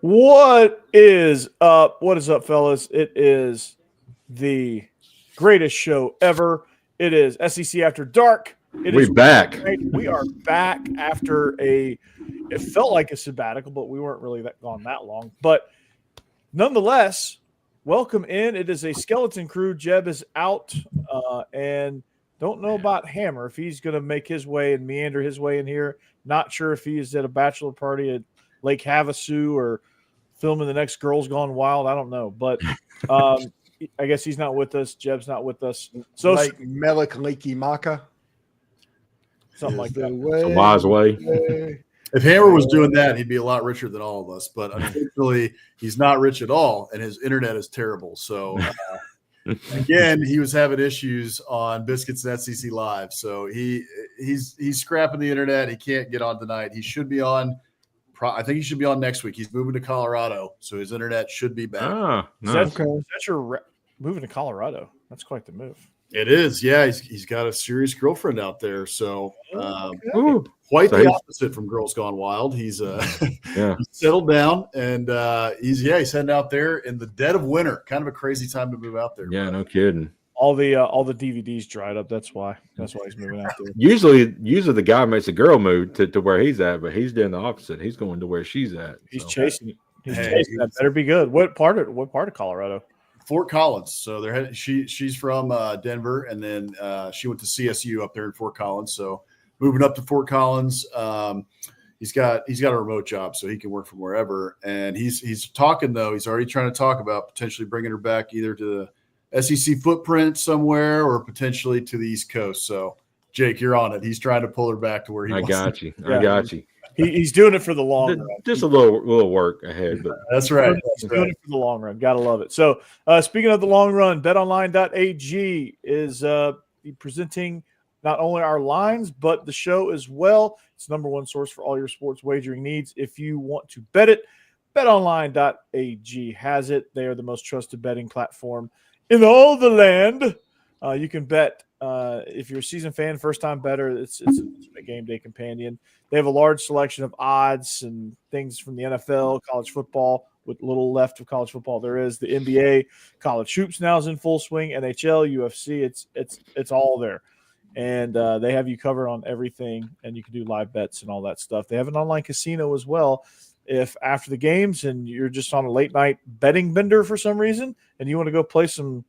What is up? What is up, fellas? It is the greatest show ever. It is SEC After Dark. We're back. We are back after it felt like a sabbatical, but we weren't really gone that long. But nonetheless, welcome in. It is a skeleton crew. Jeb is out and don't know about Hammer, if he's going to make his way and meander his way in here. Not sure if he's at a bachelor party at Lake Havasu or filming the next Girls Gone Wild. I don't know. But I guess he's not with us. Jeb's not with us. So like Melik Leaky Maka. Something like that. It's a wise way. If Hammer was doing that, he'd be a lot richer than all of us. But unfortunately, he's not rich at all, and his internet is terrible. So, again, he was having issues on Biscuits and SEC Live. So he's scrapping the internet. He can't get on tonight. He should be on. I think he should be on next week. He's moving to Colorado, so his internet should be back. Ah, nice. Is that your moving to Colorado? That's quite the move. It is, yeah. He's got a serious girlfriend out there, so quite So the opposite from Girls Gone Wild. He's Yeah. he's settled down, and he's heading out there in the dead of winter. Kind of a crazy time to move out there. Yeah, no kidding. All the DVDs dried up. That's why he's moving out there. Usually the guy makes a girl move to where he's at, but he's doing the opposite. He's going to where she's at. He's So. chasing it. He's chasing that. Better be good. What part of Colorado? Fort Collins. So she's from Denver, and then she went to CSU up there in Fort Collins. So moving up to Fort Collins, he's got a remote job, so he can work from wherever. And he's talking though. He's already trying to talk about potentially bringing her back either to the SEC footprint somewhere or potentially to the East Coast. So Jake, you're on it. He's trying to pull her back to where he. I got you. He's doing it for the long run. Just a little work ahead, but That's right. He's doing it for the long run. Gotta love it. So, speaking of the long run, BetOnline.ag is presenting not only our lines but the show as well. It's the number one source for all your sports wagering needs. If you want to bet it, BetOnline.ag has it. They are the most trusted betting platform in all the land. You can bet if you're a season fan, first time better. It's a game day companion. They have a large selection of odds and things from the NFL, college football. With little left of college football, there is the NBA, college hoops now is in full swing. NHL, UFC, it's all there, and they have you covered on everything. And you can do live bets and all that stuff. They have an online casino as well. If after the games and you're just on a late night betting bender for some reason, and you want to go play some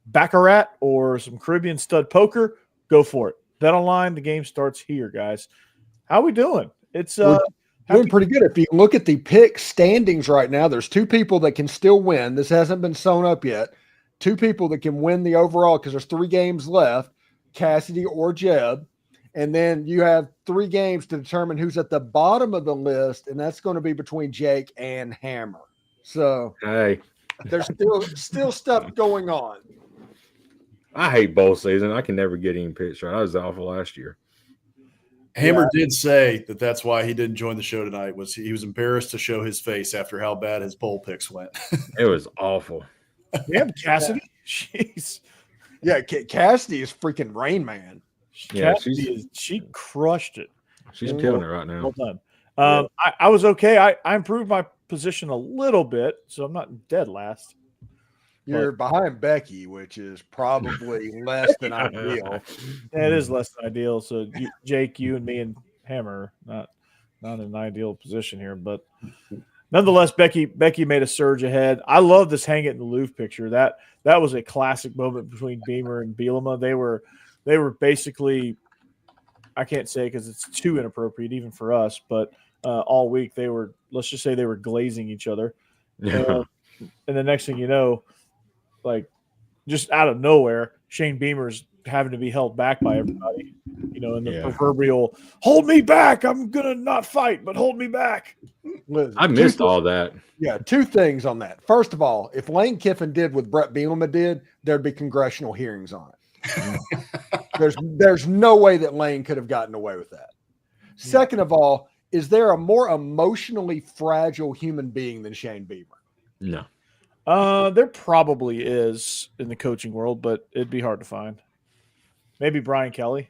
Baccarat or some Caribbean stud poker, go for it. Bet online, the game starts here, guys. How we doing? It's doing pretty good. If you look at the pick standings right now, there's two people that can still win. This hasn't been sewn up yet. Two people that can win the overall because there's 3 games left, Cassidy or Jeb. And then you have 3 games to determine who's at the bottom of the list, and that's going to be between Jake and Hammer. So hey, there's still stuff going on. I hate bowl season. I can never get any picks right. I was awful last year. Hammer did say that's why he didn't join the show tonight. He was embarrassed to show his face after how bad his bowl picks went. It was awful. Damn, Cassidy. Jeez. Yeah, Cassidy is freaking Rain Man. Yeah, she crushed it. She's killing it right now. Well done. I was okay. I improved my position a little bit, so I'm not dead last. You're behind Becky, which is probably less than ideal. Yeah, it is less than ideal. So, Jake, you and me and Hammer, not in an ideal position here, but nonetheless, Becky made a surge ahead. I love this hang it in the Louvre picture. That was a classic moment between Beamer and Bielema. They were basically, I can't say because it's too inappropriate even for us, but all week let's just say they were glazing each other. Yeah. And the next thing you know, like just out of nowhere, Shane Beamer's having to be held back by everybody, in the proverbial hold me back. I'm going to not fight, but hold me back. I missed all that. Yeah. 2 things on that. First of all, if Lane Kiffin did what Brett Bielema did, there'd be congressional hearings on it. There's no way that Lane could have gotten away with that. Second of all, is there a more emotionally fragile human being than Shane Beamer? No. There probably is in the coaching world, but it'd be hard to find. Maybe Brian Kelly.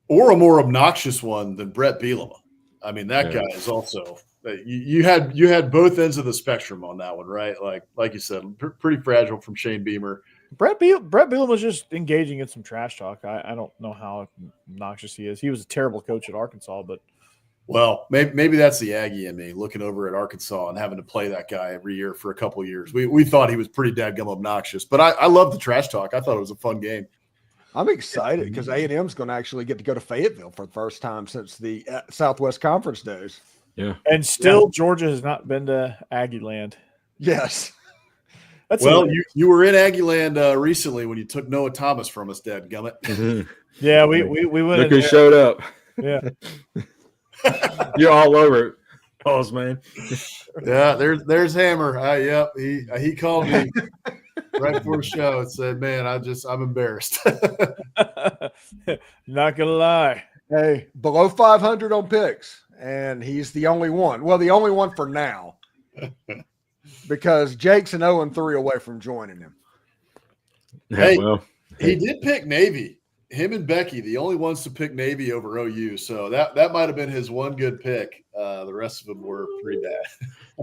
Or a more obnoxious one than Brett Bielema. I mean, that guy is also You had both ends of the spectrum on that one, right? Like you said, pretty fragile from Shane Beamer. Brett Bielema was just engaging in some trash talk. I don't know how obnoxious he is. He was a terrible coach at Arkansas, but well, maybe that's the Aggie in me looking over at Arkansas and having to play that guy every year for a couple of years. We thought he was pretty dadgum obnoxious, but I love the trash talk. I thought it was a fun game. I'm excited because A&M is going to actually get to go to Fayetteville for the first time since the Southwest Conference days. Yeah, and still Georgia has not been to Aggie Land. Yes. You were in Aggie Land recently when you took Noah Thomas from us, dadgummit. Mm-hmm. Yeah, we went. Look who showed up. Yeah. You're all over it, Paul's man. Yeah, there's Hammer. Yep, he called me right before the show and said, "Man, I'm embarrassed." Not gonna lie. Hey, below 500 on picks, and he's the only one. Well, the only one for now, because Jake's an 0-3 away from joining him. Hey, he did pick Navy. Him and Becky, the only ones to pick Navy over OU. So that might have been his one good pick. The rest of them were pretty bad.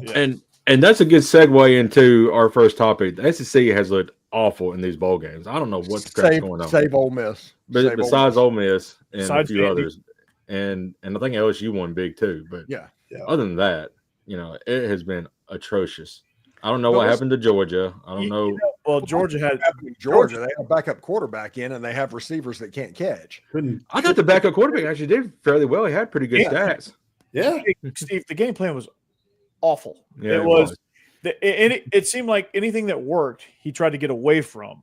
Yeah. And that's a good segue into our first topic. The SEC has looked awful in these bowl games. I don't know what the crap's going on. Save Ole Miss. But besides Ole Miss and Besides a few Vandy. others. And I think LSU won big too. But Yeah. other than that, it has been atrocious. I don't know what happened to Georgia. I don't know. Well, Georgia had Georgia. They have a backup quarterback in, and they have receivers that can't catch. I thought the backup quarterback actually did fairly well. He had pretty good stats. Yeah, Steve. The game plan was awful. Yeah, it was. It seemed like anything that worked, he tried to get away from.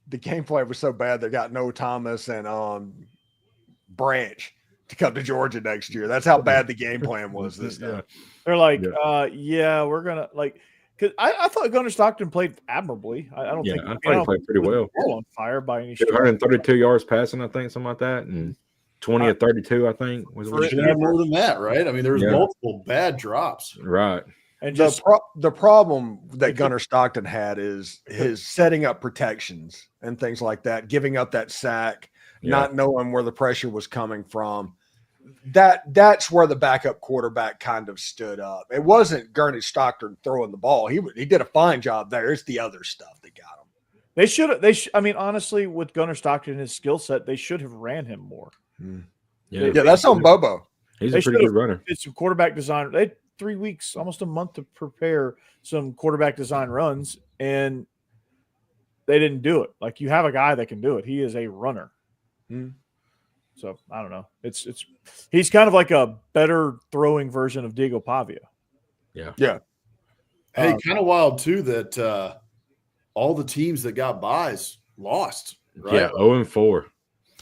The game plan was so bad they got Noah Thomas and Branch to come to Georgia next year. That's how bad the game plan was this time. They're like, we're gonna like. Because I thought Gunnar Stockton played admirably. I don't think I thought he played pretty well. On fire by any stretch. 132 yards passing, I think, something like that, and 20 or 32, I think. Should have more than that, right? I mean, there was multiple bad drops. Right. And just the problem that Gunnar Stockton had is his setting up protections and things like that, giving up that sack, not knowing where the pressure was coming from. That's where the backup quarterback kind of stood up. It wasn't Gunnar Stockton throwing the ball. He did a fine job there. It's the other stuff that got him. They should. I mean, honestly, with Gunnar Stockton and his skill set, they should have ran him more. Yeah, that's on Bobo. He's a pretty good runner. It's some quarterback design. They had 3 weeks, almost a month to prepare some quarterback design runs, and they didn't do it. Like, you have a guy that can do it. He is a runner. So I don't know. He's kind of like a better throwing version of Diego Pavia. Yeah. Hey, kind of wild too that all the teams that got buys lost. Right? Yeah, 0-4.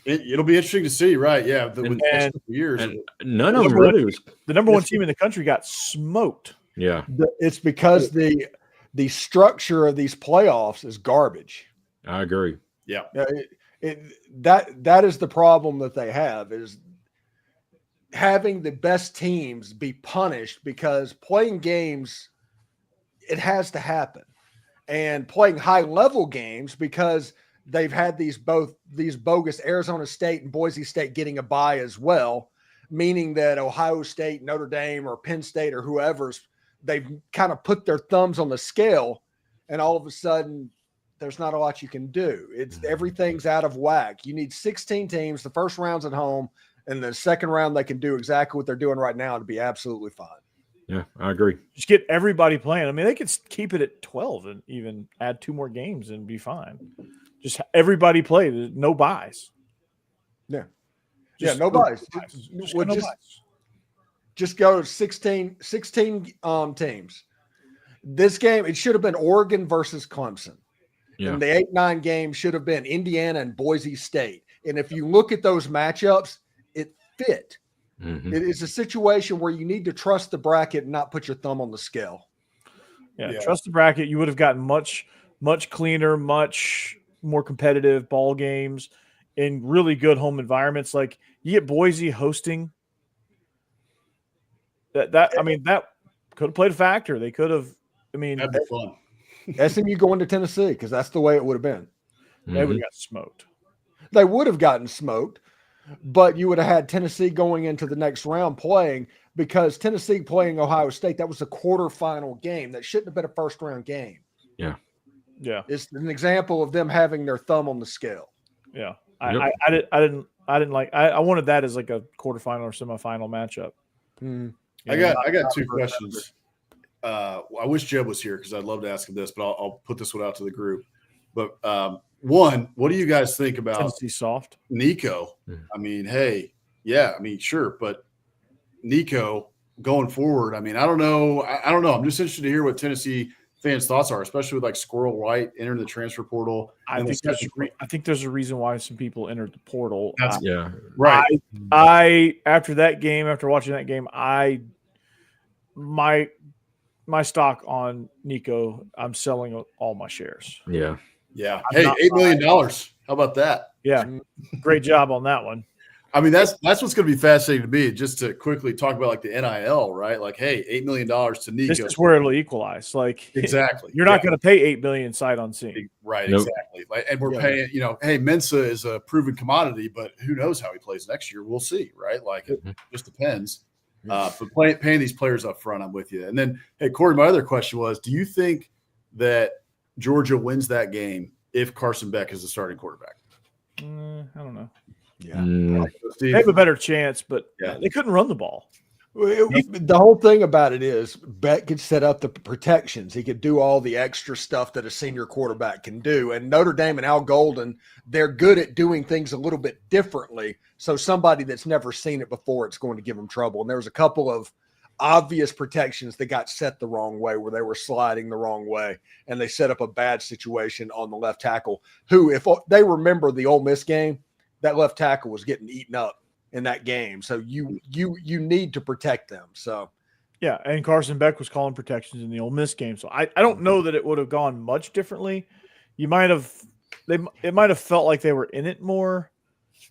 It'll be interesting to see, right? Yeah, with the next couple years, and none of them really was. The number one team in the country got smoked. Yeah, it's because the structure of these playoffs is garbage. I agree. Yeah. That is the problem that they have, is having the best teams be punished because playing games, it has to happen, and playing high level games because they've had these bogus Arizona State and Boise State getting a bye as well, meaning that Ohio State, Notre Dame, or Penn State or whoever's, they've kind of put their thumbs on the scale, and all of a sudden there's not a lot you can do. Everything's out of whack. You need 16 teams. The first round's at home, and the second round they can do exactly what they're doing right now to be absolutely fine. Yeah, I agree. Just get everybody playing. I mean, they could keep it at 12 and even add 2 more games and be fine. Just everybody play. No buys. Yeah. Just no buys. Just go to 16 teams. This game, it should have been Oregon versus Clemson. Yeah. And the 8-9 game should have been Indiana and Boise State. And if you look at those matchups, it fit. Mm-hmm. It is a situation where you need to trust the bracket and not put your thumb on the scale. Yeah. Trust the bracket. You would have gotten much, much cleaner, much more competitive ball games in really good home environments. Like, you get Boise hosting. That could have played a factor. They could have. I mean, that'd be fun. SMU going to Tennessee, because that's the way it would have been. They would have got smoked. They would have gotten smoked, but you would have had Tennessee going into the next round playing, because Tennessee playing Ohio State, that was a quarterfinal game. That shouldn't have been a first-round game. Yeah. Yeah. It's an example of them having their thumb on the scale. Yeah. Yep. I didn't like. I wanted that as like a quarterfinal or semifinal matchup. I got two questions. I wish Jeb was here because I'd love to ask him this, but I'll put this one out to the group. But one, what do you guys think about Tennessee soft Nico? I mean, hey, yeah, I mean, sure, but Nico going forward, I mean, I don't know. I'm just interested to hear what Tennessee fans' thoughts are, especially with like Squirrel White entering the transfer portal. I think there's a reason why some people entered the portal. Yeah. Right. I after watching that game, my stock on Nico, I'm selling all my shares. Yeah. Yeah. Hey, $8 million. How about that? Yeah. Great job on that one. I mean, that's what's going to be fascinating to me, just to quickly talk about like the NIL, right? Like, hey, $8 million to Nico. This is where it'll equalize. Like, exactly. You're not going to pay $8 million sight unseen. Right. Nope. Exactly. Like, and we're paying, hey, Mensa is a proven commodity, but who knows how he plays next year? We'll see. Right. Like, it just depends. But paying these players up front, I'm with you. And then, hey, Corey, my other question was, do you think that Georgia wins that game if Carson Beck is the starting quarterback? I don't know. Yeah. They have a better chance, but they couldn't run the ball. The whole thing about it is Beck could set up the protections. He could do all the extra stuff that a senior quarterback can do. And Notre Dame and Al Golden, they're good at doing things a little bit differently. So somebody that's never seen it before, it's going to give them trouble. And there was a couple of obvious protections that got set the wrong way, where they were sliding the wrong way, and they set up a bad situation on the left tackle, who, if they remember the Ole Miss game, that left tackle was getting eaten up in that game. So you need to protect them. So yeah, and Carson Beck was calling protections in the Ole Miss game. So I don't know that it would have gone much differently. It might have felt like they were in it more,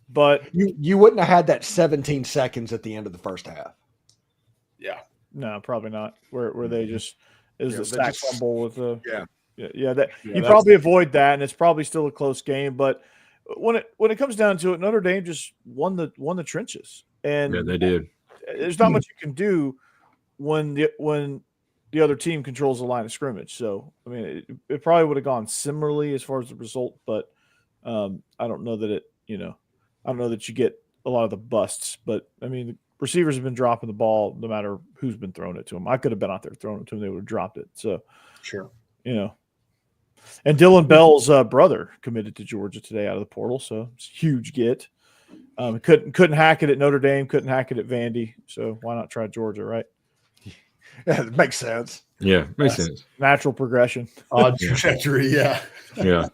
but you wouldn't have had that 17 seconds at the end of the first half. Yeah. No, probably not. Where they just the sack fumble with the you that's probably avoid that, and it's probably still a close game. But when it comes down to it, Notre Dame just won the trenches, and they did. There's not much you can do when the other team controls the line of scrimmage. So I mean, it probably would have gone similarly as far as the result, but I don't know that I don't know that you get a lot of the busts. But I mean, the receivers have been dropping the ball no matter who's been throwing it to them. I could have been out there throwing it to them; they would have dropped it. So sure, And Dylan Bell's brother committed to Georgia today out of the portal, so it's a huge get. Couldn't hack it at Notre Dame, couldn't hack it at Vandy, so why not try Georgia, right? Yeah, it makes sense. Yeah, makes sense. Natural progression. Odd trajectory, yeah. Yeah.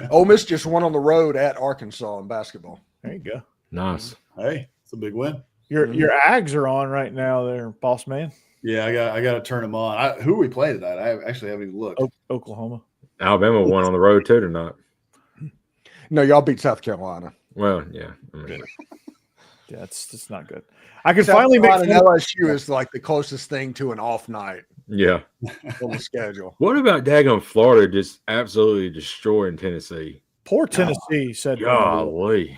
Ole Miss just won on the road at Arkansas in basketball. There you go. Nice. Hey, it's a big win. Your Aggies are on right now there, boss man. Yeah, I got to turn them on. Who we played tonight? I actually haven't even looked. Oklahoma. Alabama won on the road too tonight. No, y'all beat South Carolina. Well, yeah. I mean, Yeah, it's not good. I can South finally make Carolina and LSU is like the closest thing to an off night yeah. on the schedule. What about daggone Florida just absolutely destroying Tennessee? poor Tennessee said Golly.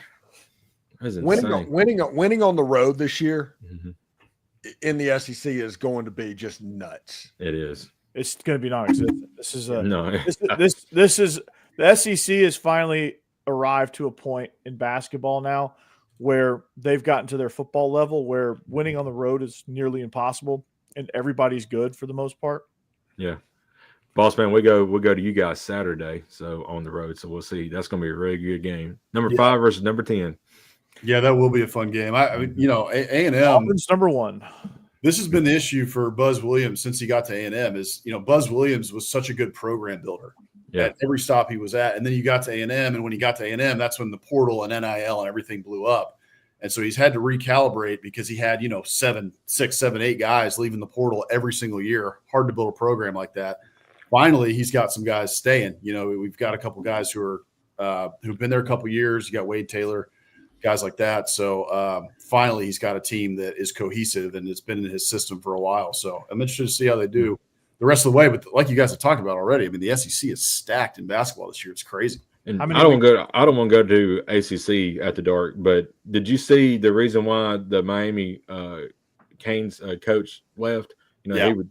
That's insane. Winning on the road this year Mhm. in the SEC is going to be just nuts. It is. it's going to be non-existent. This is No. this is the SEC has finally arrived to a point in basketball now where they've gotten to their football level where winning on the road is nearly impossible and everybody's good for the most part. Yeah. Boss man, we go to you guys Saturday, so on the road. So we'll see. That's going to be a really good game. Number 5 versus number 10. Yeah, that will be a fun game. I mean, A&M. Auburn's number 1. This has been the issue for Buzz Williams since he got to A&M. Is Buzz Williams was such a good program builder at every stop he was at, and then you got to A&M, and when he got to A&M, that's when the portal and NIL and everything blew up, and so he's had to recalibrate because he had 6, 7, 8 guys leaving the portal every single year. Hard to build a program like that. Finally, he's got some guys staying. We've got a couple guys who are who've been there a couple years. You got Wade Taylor, guys like that. So finally, he's got a team that is cohesive and it's been in his system for a while. So I'm interested to see how they do the rest of the way. But like you guys have talked about already, I mean, the SEC is stacked in basketball this year. It's crazy. And How I many don't want to go to ACC at the dark, but did you see the reason why the Miami Canes coach left? You know, Yeah. he would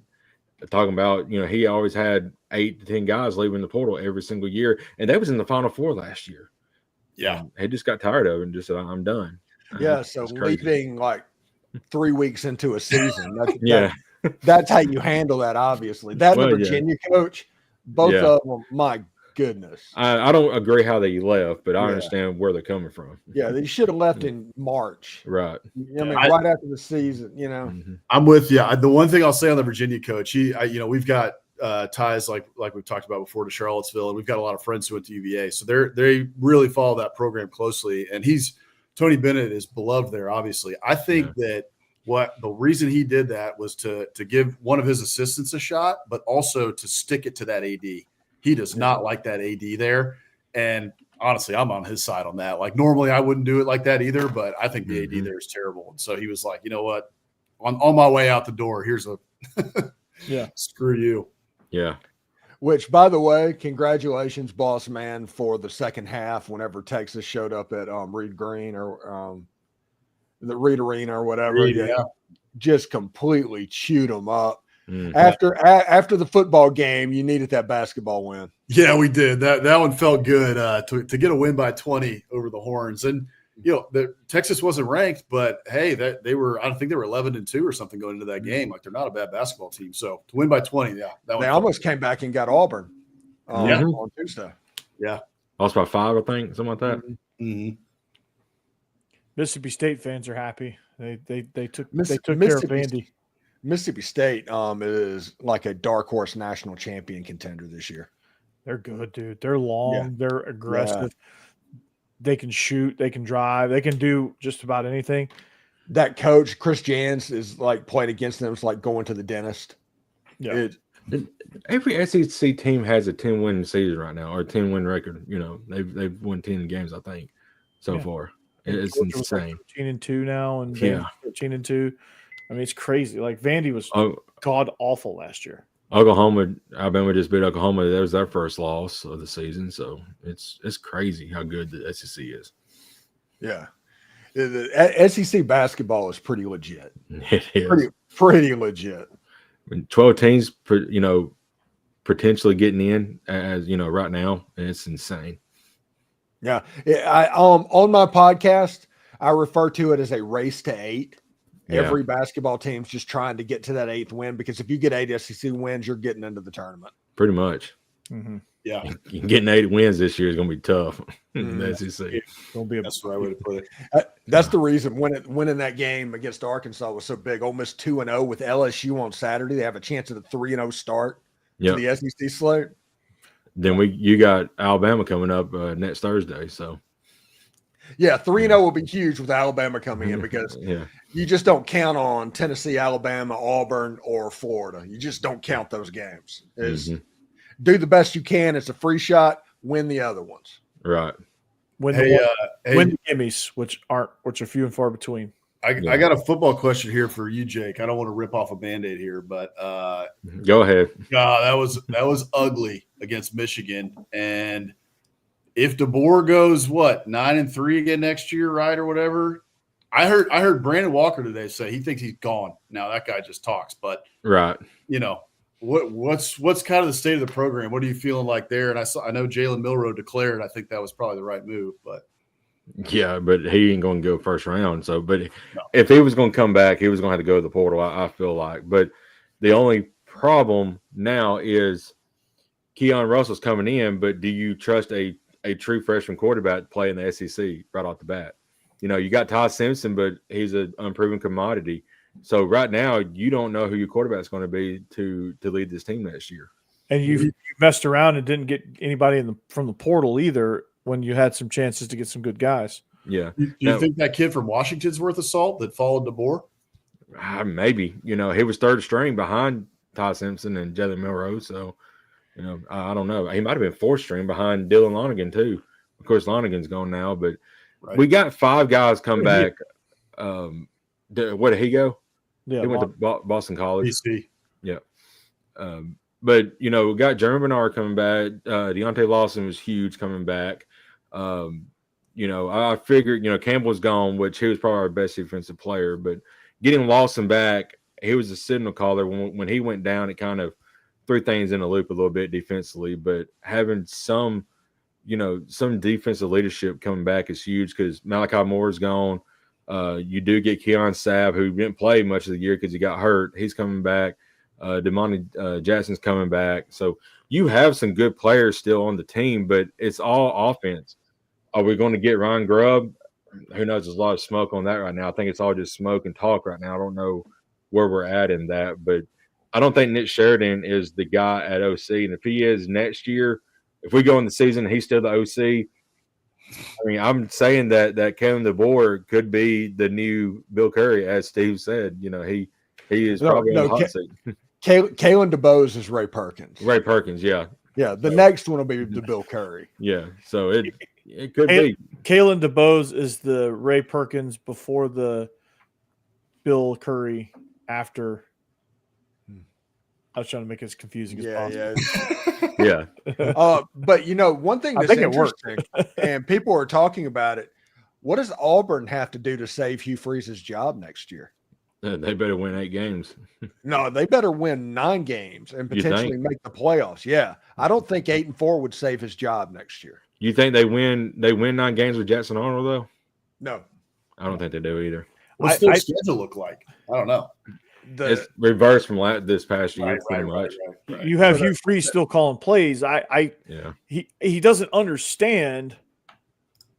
talking about, you know, he always had 8 to 10 guys leaving the portal every single year, and they was in the Final Four last year. Yeah. And he just got tired of it and just said, "I'm done." Yeah, so leaving like 3 weeks into a season. Yeah. That's how you handle that, obviously. That and the Well, yeah. Virginia coach, both Yeah. of them, my goodness. I don't agree how they left, but I Yeah. understand where they're coming from. Yeah, they should have left in March. Right. I mean, right after the season, you know. Mm-hmm. I'm with you. The one thing I'll say on the Virginia coach, we've got ties like we've talked about before to Charlottesville, and we've got a lot of friends who went to UVA, so they really follow that program closely. And Tony Bennett is beloved there. Obviously, I think that the reason he did that was to give one of his assistants a shot, but also to stick it to that AD. He does not like that AD there, and honestly, I'm on his side on that. Like normally, I wouldn't do it like that either, but I think the AD there is terrible. And so he was like, you know what? On my way out the door, here's a screw you. Yeah. Which, by the way, congratulations, boss man, for the second half. Whenever Texas showed up at Reed Green or the Reed Arena or whatever, just completely chewed them up. Mm-hmm. After the football game, you needed that basketball win. Yeah, we did. That one felt good to get a win by 20 over the Horns. And Texas wasn't ranked, but hey, I think they were 11-2 or something going into that game. Like they're not a bad basketball team. So to win by 20, they almost came back and got Auburn on Tuesday. Yeah, lost by 5, I think, something like that. Mm-hmm. Mississippi State fans are happy. They took care of Vandy. Mississippi State is like a dark horse national champion contender this year. They're good, dude. They're long. Yeah. They're aggressive. They can shoot. They can drive. They can do just about anything. That coach, Chris Jans, is like playing against them. It's like going to the dentist. Yeah. Every SEC team has a 10-win season right now, or a 10-win record. You know, they've won 10 games, I think, so far. It's insane. 13-2 now, and 13-2. I mean, it's crazy. Like Vandy was god awful last year. Alabama just beat Oklahoma. That was their first loss of the season. So it's crazy how good the SEC is. Yeah. The SEC basketball is pretty legit. It is. Pretty legit. I mean, 12 teams, potentially getting in as, right now. And it's insane. Yeah. On my podcast, I refer to it as a race to 8. Yeah. Every basketball team's just trying to get to that 8th win, because if you get 8 SEC wins, you're getting into the tournament. Pretty much. Mm-hmm. Yeah. Getting 8 wins this year is going to be tough. The SEC. That's the right way to put it. That's the reason winning that game against Arkansas was so big. Ole Miss 2-0 with LSU on Saturday. They have a chance at a 3-0 start to the SEC slate. Then you got Alabama coming up next Thursday. So. Yeah, 3-0 will be huge with Alabama coming in, because you just don't count on Tennessee, Alabama, Auburn, or Florida. You just don't count those games. Do the best you can. It's a free shot. Win the other ones. Right. Win the gimmies, which are few and far between. I got a football question here for you, Jake. I don't want to rip off a Band-Aid here, but go ahead. That was ugly against Michigan. And if DeBoer goes 9-3 again next year, right, or whatever, I heard Brandon Walker today say he thinks he's gone. Now that guy just talks, but right, what's kind of the state of the program? What are you feeling like there? And I know Jalen Milroe declared. I think that was probably the right move, but but he ain't going to go first round. So, but if he was going to come back, he was going to have to go to the portal. I feel like, but the only problem now is Keon Russell's coming in, but do you trust a true freshman quarterback to play in the SEC right off the bat? You got Todd Simpson, but he's an unproven commodity. So right now, you don't know who your quarterback's going to be to lead this team next year. And you messed around and didn't get anybody from the portal either, when you had some chances to get some good guys. Yeah. Do you think that kid from Washington's worth of salt that followed DeBoer? Maybe. He was third string behind Todd Simpson and Jalen Milroe. So, I don't know. He might have been fourth string behind Dylan Lonergan too. Of course, Lonergan's gone now, but we got 5 guys come back. Where did he go? Yeah, he went to Boston College. BC. Yeah. But we got Jeremy Bernard coming back. Deontay Lawson was huge coming back. I figured, Campbell's gone, which he was probably our best defensive player, but getting Lawson back, he was a signal caller. When he went down, it kind of threw things in a loop a little bit defensively, but having some defensive leadership coming back is huge because Malachi Moore's gone. You do get Keon Sabb, who didn't play much of the year because he got hurt. He's coming back. Demonte Jackson's coming back. So you have some good players still on the team, but it's all offense. Are we going to get Ryan Grubb? Who knows? There's a lot of smoke on that right now. I think it's all just smoke and talk right now. I don't know where we're at in that, but I don't think Nick Sheridan is the guy at OC. And if he is next year, if we go in the season and he's still the OC, I mean, I'm saying that Kevin DeBoer could be the new Bill Curry, as Steve said. He is probably on the hot seat. Kalen DeBose is Ray Perkins. Ray Perkins, yeah. Yeah, the next one will be the Bill Curry. Yeah, so it could be. Kalen DeBose is the Ray Perkins before the Bill Curry after. I was trying to make it as confusing as possible. Yeah. But one thing that's interesting, and people are talking about it. What does Auburn have to do to save Hugh Freeze's job next year? They better win 8 games. No, they better win 9 games and potentially make the playoffs. Yeah, I don't think 8-4 would save his job next year. You think they win 9 games with Jackson Arnold though? No, I don't think they do either. What's their schedule look like? I don't know. It's reversed from this past year, pretty much. Right. You have Hugh Freeze still calling plays. He doesn't understand.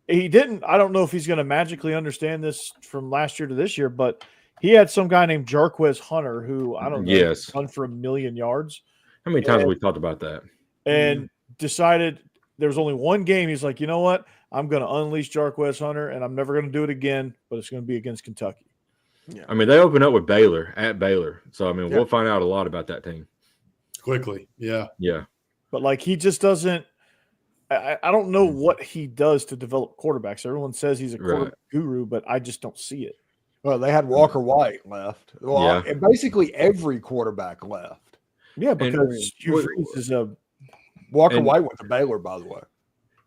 He didn't. I don't know if he's going to magically understand this from last year to this year, but he had some guy named Jarquez Hunter who I don't know run for 1 million yards. How many times have we talked about that? And decided there was only one game. He's like, you know what? I'm going to unleash Jarquez Hunter, and I'm never going to do it again. But it's going to be against Kentucky. Yeah. I mean, they open up with Baylor at Baylor, so I mean, we'll find out a lot about that team quickly. Yeah. But he just doesn't. I don't know what he does to develop quarterbacks. Everyone says he's a quarterback guru, but I just don't see it. Well, they had Walker White left. Well, and basically every quarterback left. Yeah, because Hugh Freeze is Walker White went to Baylor, by the way.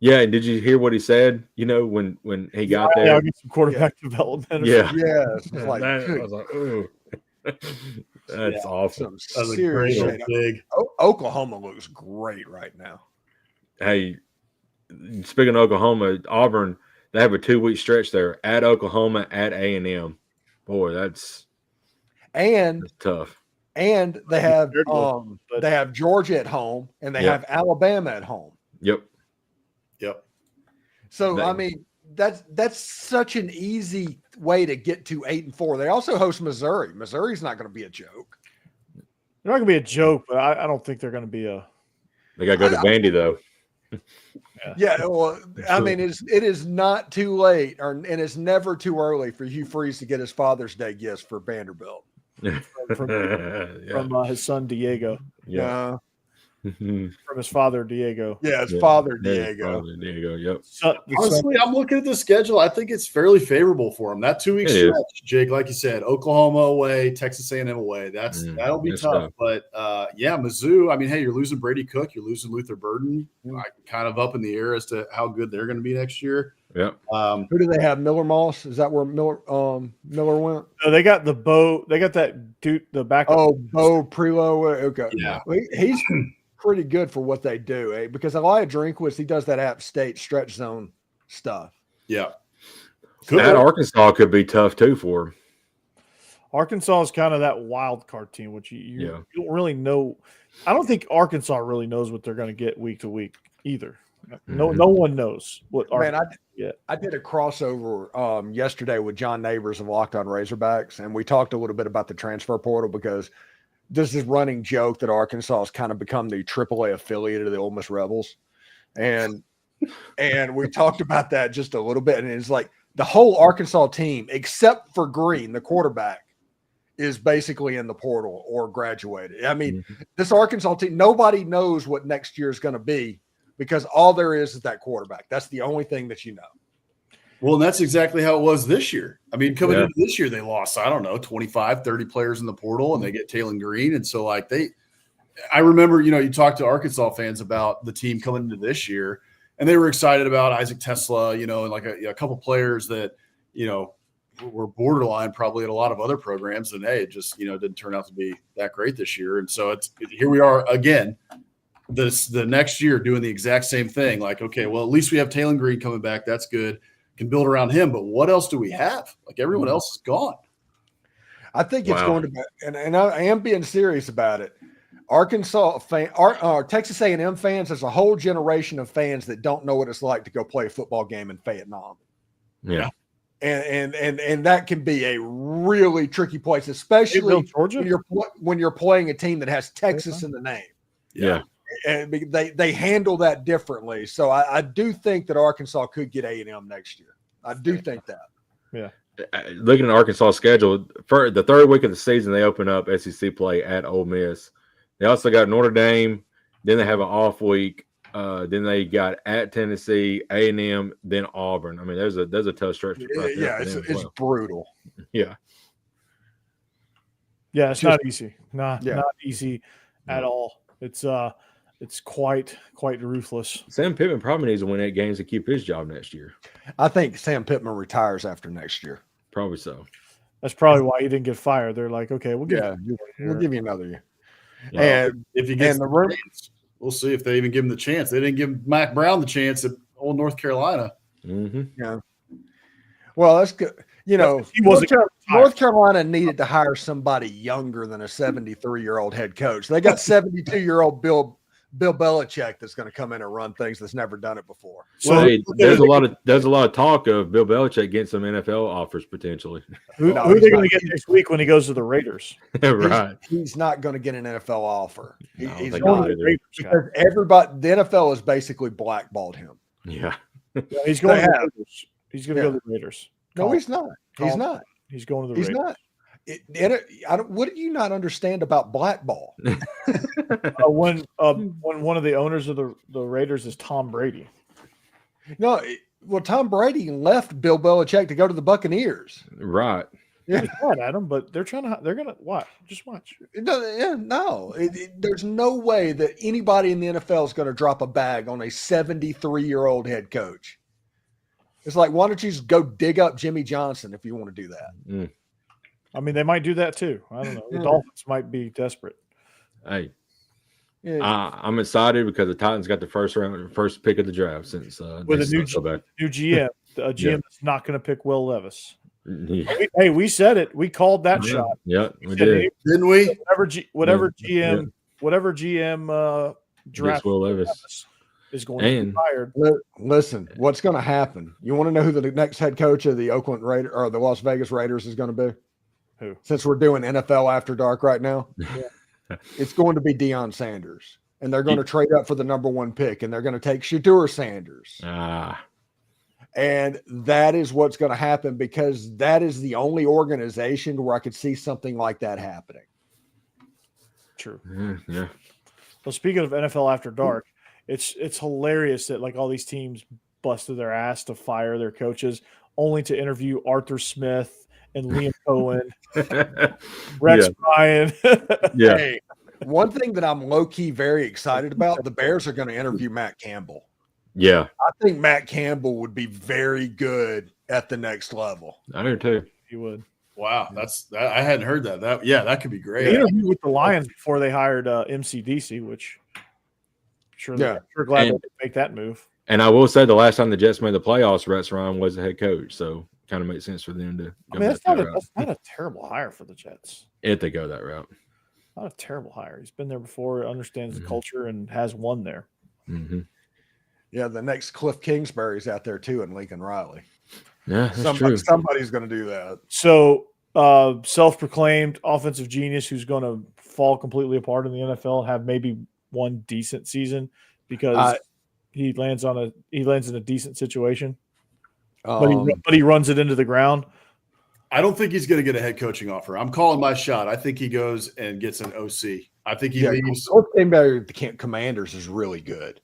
Yeah, and did you hear what he said? When he got there, I'll get some quarterback development. Yeah. It's like, I was like, ooh, that's awesome. Seriously, big. Oklahoma looks great right now. Hey, speaking of Oklahoma, Auburn, they have a 2-week stretch there at Oklahoma, at A&M. Boy, that's tough. And they have Georgia at home, and they have Alabama at home. Yep. So I mean, that's such an easy way to get to 8-4. They also host Missouri. Missouri's not going to be a joke. They're not going to be a joke, but I don't think they're going to be a. They got to go to Vandy though. Yeah, well, I mean, it is not too late, and it's never too early for Hugh Freeze to get his Father's Day gifts for Vanderbilt from his son Diego. Yeah. From his father Diego. Yeah, his father Diego. Father Diego. Yep. Honestly, I'm looking at the schedule. I think it's fairly favorable for him. That 2-week stretch, Jake, like you said, Oklahoma away, Texas A&M away. That'll be tough. But Mizzou. I mean, hey, you're losing Brady Cook, you're losing Luther Burton. Kind of up in the air as to how good they're going to be next year. Yep. Who do they have? Miller Moss? Is that where Miller went? No, they got the Bo. They got that dude, the backup. Oh, Bo Prelo. Okay. Yeah. He's pretty good for what they do, because Elijah Drinkwitz, he does that App State stretch zone stuff. Yeah. At Arkansas could be tough too for him. Arkansas is kind of that wild card team, which you don't really know. I don't think Arkansas really knows what they're going to get week to week either. No one knows what. Man, I did a crossover yesterday with John Neighbors of Locked On Razorbacks, and we talked a little bit about the transfer portal because there's this running joke that Arkansas has kind of become the AAA affiliate of the Ole Miss Rebels, and we talked about that just a little bit, and it's like the whole Arkansas team, except for Green, the quarterback, is basically in the portal or graduated. I mean, this Arkansas team, nobody knows what next year is going to be because all there is that quarterback. That's the only thing that you know. Well, and that's exactly how it was this year. I mean, coming into this year, they lost, 25, 30 players in the portal, and they get Taylon Green. And so, I remember, you talk to Arkansas fans about the team coming into this year, and they were excited about Isaac Tesla, and like a couple players that, were borderline probably at a lot of other programs, and hey, it just didn't turn out to be that great this year. And so here we are again, the next year doing the exact same thing. Like, okay, well, at least we have Taylor Green coming back. That's good. Can build around him. But what else do we have? Like, everyone else is gone. I think it's going to be, and I am being serious about it. Arkansas Texas A&M fans, there's a whole generation of fans that don't know what it's like to go play a football game in Vietnam. Yeah. And that can be a really tricky place, especially Georgia when you're playing a team that has Texas in the name. Yeah. And they handle that differently. So I do think that Arkansas could get A&M next year. I do think that. Yeah. Looking at Arkansas' schedule, for the third week of the season, they open up SEC play at Ole Miss. They also got Notre Dame. Then they have an off week. Then they got at Tennessee, A&M, then Auburn. I mean, there's a tough stretch. It's brutal. Yeah. Yeah, it's not easy. Not easy at all. It's quite ruthless. Sam Pittman probably needs to win 8 games to keep his job next year. I think Sam Pittman retires after next year. Probably so. That's probably why he didn't get fired. They're like, okay, we'll give you another year. And if he gets the chance, we'll see if they even give him the chance. They didn't give Mac Brown the chance at old North Carolina. Mm-hmm. Yeah. Well, that's good. North Carolina needed to hire somebody younger than a 73-year-old head coach. They got 72-year-old Bill Belichick that's going to come in and run things that's never done it before. So there's a lot of talk of Bill Belichick getting some NFL offers potentially. Who are they going to get next week when he goes to the Raiders? Right. He's not going to get an NFL offer. He's going not. to the Raiders. Because the NFL has basically blackballed him. Yeah. He's going to the Raiders. He's going to go to the Raiders. No, he's not. He's not. He's going to the Raiders. He's not. What do you not understand about blackball? When one of the owners of the Raiders is Tom Brady. No, Tom Brady left Bill Belichick to go to the Buccaneers. Right. Yeah, Adam, but they're gonna watch. Just watch. No, there's no way that anybody in the NFL is going to drop a bag on a 73-year-old head coach. It's like, why don't you just go dig up Jimmy Johnson if you want to do that? Mm. I mean, they might do that too. I don't know. The Dolphins might be desperate. Hey, I'm excited because the Titans got the first pick of the draft since with a new GM. A GM that's not going to pick Will Levis. Yeah. We said it. We called that shot. Yeah, we did. Didn't we? Whatever GM draft Will Levis is going to be fired. Listen, what's going to happen? You want to know who the next head coach of the Oakland Raiders or the Las Vegas Raiders is going to be? Who? Since we're doing NFL After Dark right now, it's going to be Deion Sanders, and they're going to trade up for the number 1 pick, and they're going to take Shedeur Sanders. And that is what's going to happen because that is the only organization where I could see something like that happening. True. Yeah. Well, speaking of NFL After Dark, it's hilarious that like all these teams busted their ass to fire their coaches, only to interview Arthur Smith and Liam Cohen, Rex Ryan. Yeah. Hey, one thing that I'm low-key very excited about, the Bears are going to interview Matt Campbell. Yeah. I think Matt Campbell would be very good at the next level. I do too. He would. Wow, I hadn't heard that. That could be great. They interviewed with the Lions before they hired MCDC, which they're glad they make that move. And I will say the last time the Jets made the playoffs, Rex Ryan was the head coach, so kind of makes sense for them to. That's not a terrible hire for the Jets. If they go that route, not a terrible hire. He's been there before, understands the culture, and has won there. Mm-hmm. Yeah, the next Cliff Kingsbury's out there too, and Lincoln Riley. Yeah, that's true. Somebody's going to do that. So, self-proclaimed offensive genius who's going to fall completely apart in the NFL, have maybe one decent season because he lands in a decent situation, but he runs it into the ground. I don't think he's going to get a head coaching offer. I'm calling my shot. I think he goes and gets an OC. I think he leaves. The Commanders is really good.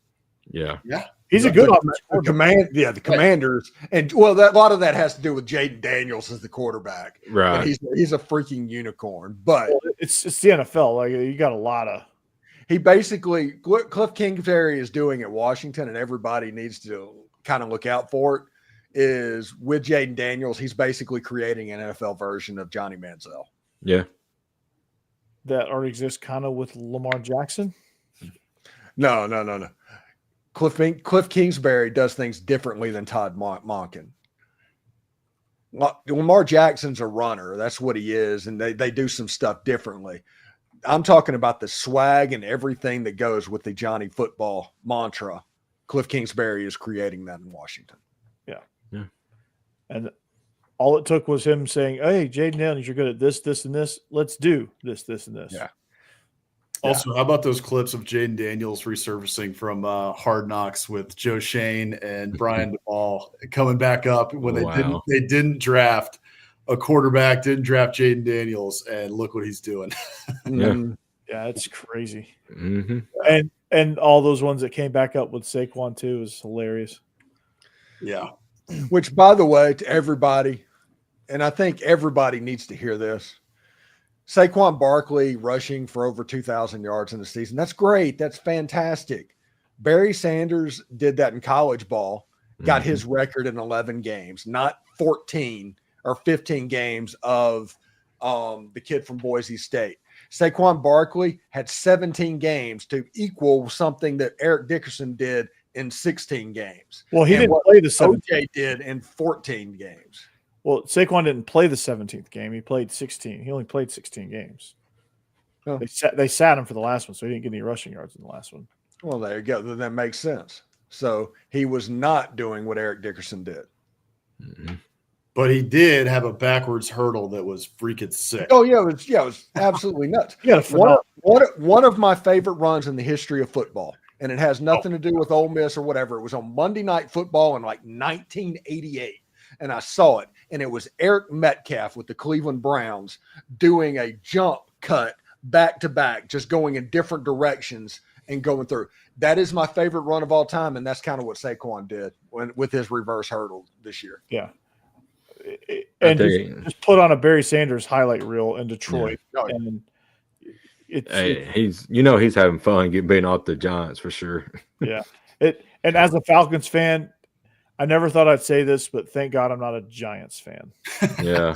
Yeah. He's a good the Commanders, and a lot of that has to do with Jaden Daniels as the quarterback. Right. And he's a freaking unicorn. But it's the NFL. Like you got a lot of. He basically, Cliff Kingsbury is doing at Washington, and everybody needs to kind of look out for it, is with Jaden Daniels, he's basically creating an NFL version of Johnny Manziel. Yeah. That already exists kind of with Lamar Jackson. No. Cliff Kingsbury does things differently than Todd Monken. Lamar Jackson's a runner. That's what he is, and they do some stuff differently. I'm talking about the swag and everything that goes with the Johnny football mantra. Cliff Kingsbury is creating that in Washington. Yeah. And all it took was him saying, hey, Jaden Daniels, you're good at this, this, and this. Let's do this, this, and this. Yeah. Also, how about those clips of Jaden Daniels resurfacing from Hard Knocks with Joe Shane and Brian DePaul coming back up when they didn't draft a quarterback, didn't draft Jaden Daniels, and look what he's doing. Yeah, it's crazy. Mm-hmm. And all those ones that came back up with Saquon too is hilarious. Yeah. Which, by the way, to everybody, and I think everybody needs to hear this, Saquon Barkley rushing for over 2,000 yards in the season. That's great. That's fantastic. Barry Sanders did that in college ball, got his record in 11 games, not 14 or 15 games of the kid from Boise State. Saquon Barkley had 17 games to equal something that Eric Dickerson did in 16 games. Well, he didn't play the 17th. OJ did in 14 games. Well, Saquon didn't play the 17th game. He played 16. He only played 16 games. Oh. They sat him for the last one, so he didn't get any rushing yards in the last one. Well, there you go. That makes sense. So he was not doing what Eric Dickerson did. Mm-hmm. But he did have a backwards hurdle that was freaking sick. Oh, yeah. It was absolutely nuts. One of my favorite runs in the history of football, and it has nothing to do with Ole Miss or whatever. It was on Monday Night Football in like 1988, and I saw it, and it was Eric Metcalf with the Cleveland Browns doing a jump cut back-to-back, just going in different directions and going through. That is my favorite run of all time, and that's kind of what Saquon did with his reverse hurdle this year. Yeah. And just put on a Barry Sanders highlight reel in Detroit. Yeah. And he's having fun being off the Giants for sure. Yeah. And as a Falcons fan, I never thought I'd say this, but thank God I'm not a Giants fan. Yeah.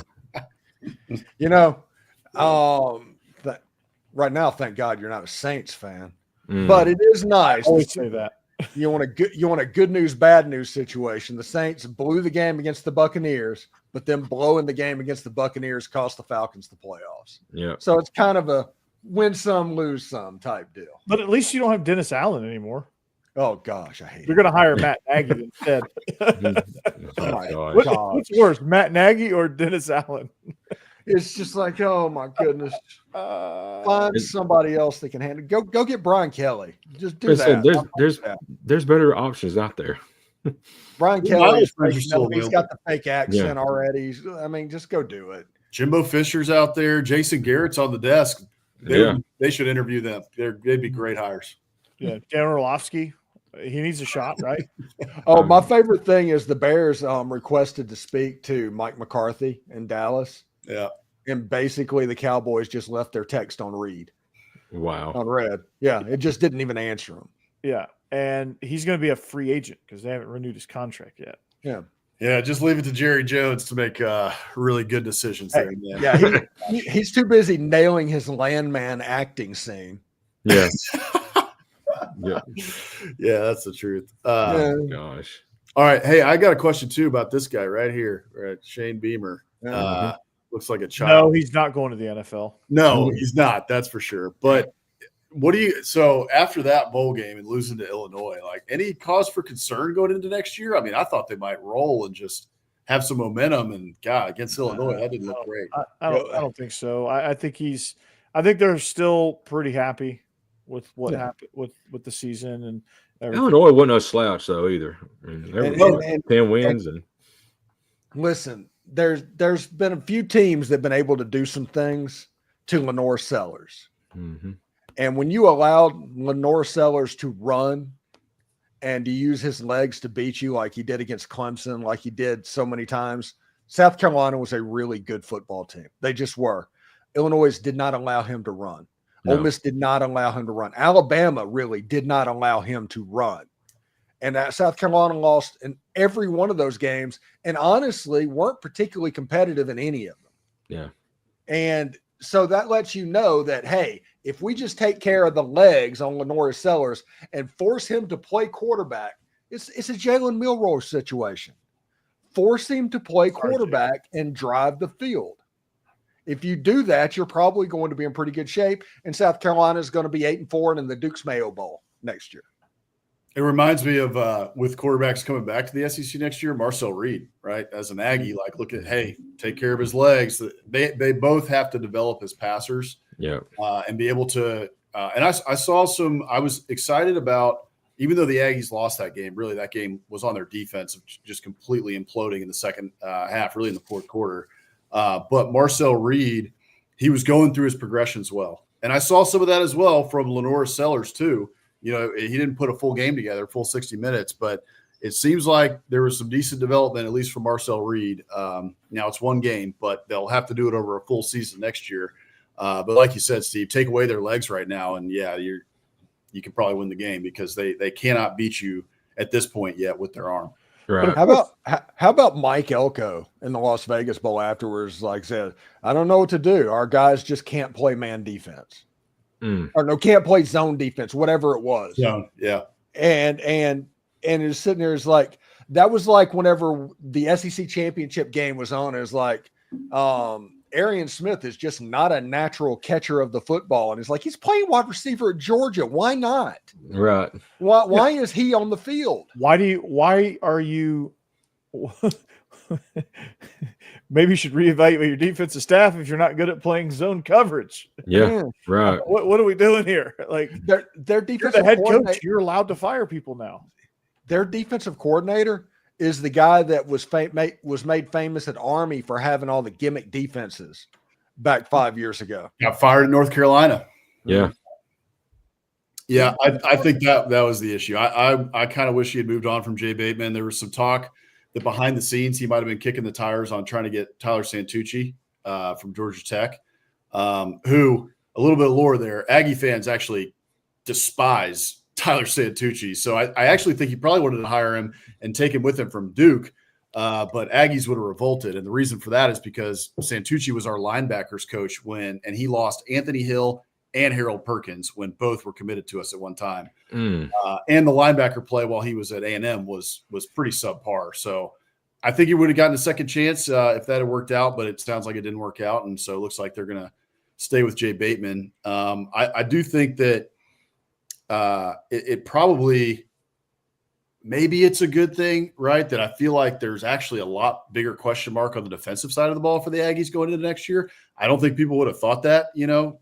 Right now, thank God you're not a Saints fan. But it is nice. I always say that. You want a good news, bad news situation. The Saints blew the game against the Buccaneers, but then blowing the game against the Buccaneers cost the Falcons the playoffs. Yeah. So it's kind of a win some, lose some type deal. But at least you don't have Dennis Allen anymore. Oh gosh, I hate You're it. going to hire Matt Nagy instead. What's worse, Matt Nagy or Dennis Allen? It's just like, oh my goodness. Find somebody else that can handle. Go get Brian Kelly. Just do that. There's better options out there. Brian Kelly, he's got the fake accent already. I mean, just go do it. Jimbo Fisher's out there. Jason Garrett's on the desk. They should interview them. They'd be great hires. Yeah, Dan Orlovsky. He needs a shot, right? Oh, my favorite thing is the Bears requested to speak to Mike McCarthy in Dallas. Yeah. And basically the Cowboys just left their text on read. Wow. On red. Yeah. It just didn't even answer him. Yeah. And he's going to be a free agent because they haven't renewed his contract yet. Yeah. Yeah. Just leave it to Jerry Jones to make really good decisions there. Man. Yeah. He's too busy nailing his landman acting scene. Yeah. Yeah. Yeah. That's the truth. Gosh. All right. Hey, I got a question too about this guy right here. Right. Shane Beamer. Looks like a child. No, he's not going to the NFL. No, he's not. That's for sure. But so after that bowl game and losing to Illinois, like any cause for concern going into next year? I mean, I thought they might roll and just have some momentum, and God, against Illinois, that didn't look great. I don't think so. I think they're still pretty happy with what happened with the season and everything. Illinois wasn't a slouch though either. I mean, they were 10 wins and listen. There's been a few teams that have been able to do some things to Lenore Sellers. Mm-hmm. And when you allowed Lenore Sellers to run and to use his legs to beat you like he did against Clemson, like he did so many times, South Carolina was a really good football team. They just were. Illinois did not allow him to run. Ole Miss did not allow him to run. Alabama really did not allow him to run. And that South Carolina lost in every one of those games and honestly weren't particularly competitive in any of them. Yeah. And so that lets you know that, hey, if we just take care of the legs on Lenora Sellers and force him to play quarterback, it's a Jalen Milroe situation. Force him to play quarterback and drive the field. If you do that, you're probably going to be in pretty good shape. And South Carolina is going to be 8-4 and in the Duke's Mayo Bowl next year. It reminds me of with quarterbacks coming back to the SEC next year, Marcel Reed, right? As an Aggie, like, look at, hey, take care of his legs. They both have to develop as passers, and be able to. And I saw some. I was excited about, even though the Aggies lost that game. Really, that game was on their defense, just completely imploding in the second half, really in the fourth quarter. But Marcel Reed, he was going through his progressions well, and I saw some of that as well from Lenora Sellers too. You know, he didn't put a full game together, full 60 minutes, but it seems like there was some decent development, at least for Marcel Reed. Now it's one game, but they'll have to do it over a full season next year. But like you said, Steve, take away their legs right now, and you can probably win the game because they cannot beat you at this point yet with their arm. Right. How about Mike Elko in the Las Vegas Bowl afterwards? Like said, I don't know what to do. Our guys just can't play man defense. Or no, can't play zone defense, whatever it was. Yeah. And it's sitting there is like, that was like whenever the SEC championship game was on, it was like, Arian Smith is just not a natural catcher of the football. And it's like, he's playing wide receiver at Georgia. Why not? Right. Why is he on the field? Why are you maybe you should reevaluate your defensive staff if you're not good at playing zone coverage. Yeah, right. What are we doing here? Like their defensive the head coach, you're allowed to fire people now. Their defensive coordinator is the guy that was made famous at Army for having all the gimmick defenses back 5 years ago. Got fired in North Carolina. Yeah. Yeah, I think that was the issue. I kind of wish he had moved on from Jay Bateman. There was some talk that behind the scenes he might have been kicking the tires on trying to get Tyler Santucci from Georgia Tech, who, a little bit of lore there, Aggie fans actually despise Tyler Santucci. So I actually think he probably wanted to hire him and take him with him from Duke, but Aggies would have revolted. And the reason for that is because Santucci was our linebackers coach and he lost Anthony Hill and Harold Perkins when both were committed to us at one time. And the linebacker play while he was at A&M was pretty subpar. So I think he would have gotten a second chance if that had worked out, but it sounds like it didn't work out. And so it looks like they're going to stay with Jay Bateman. I do think that it probably, maybe it's a good thing, right? That I feel like there's actually a lot bigger question mark on the defensive side of the ball for the Aggies going into next year. I don't think people would have thought that, you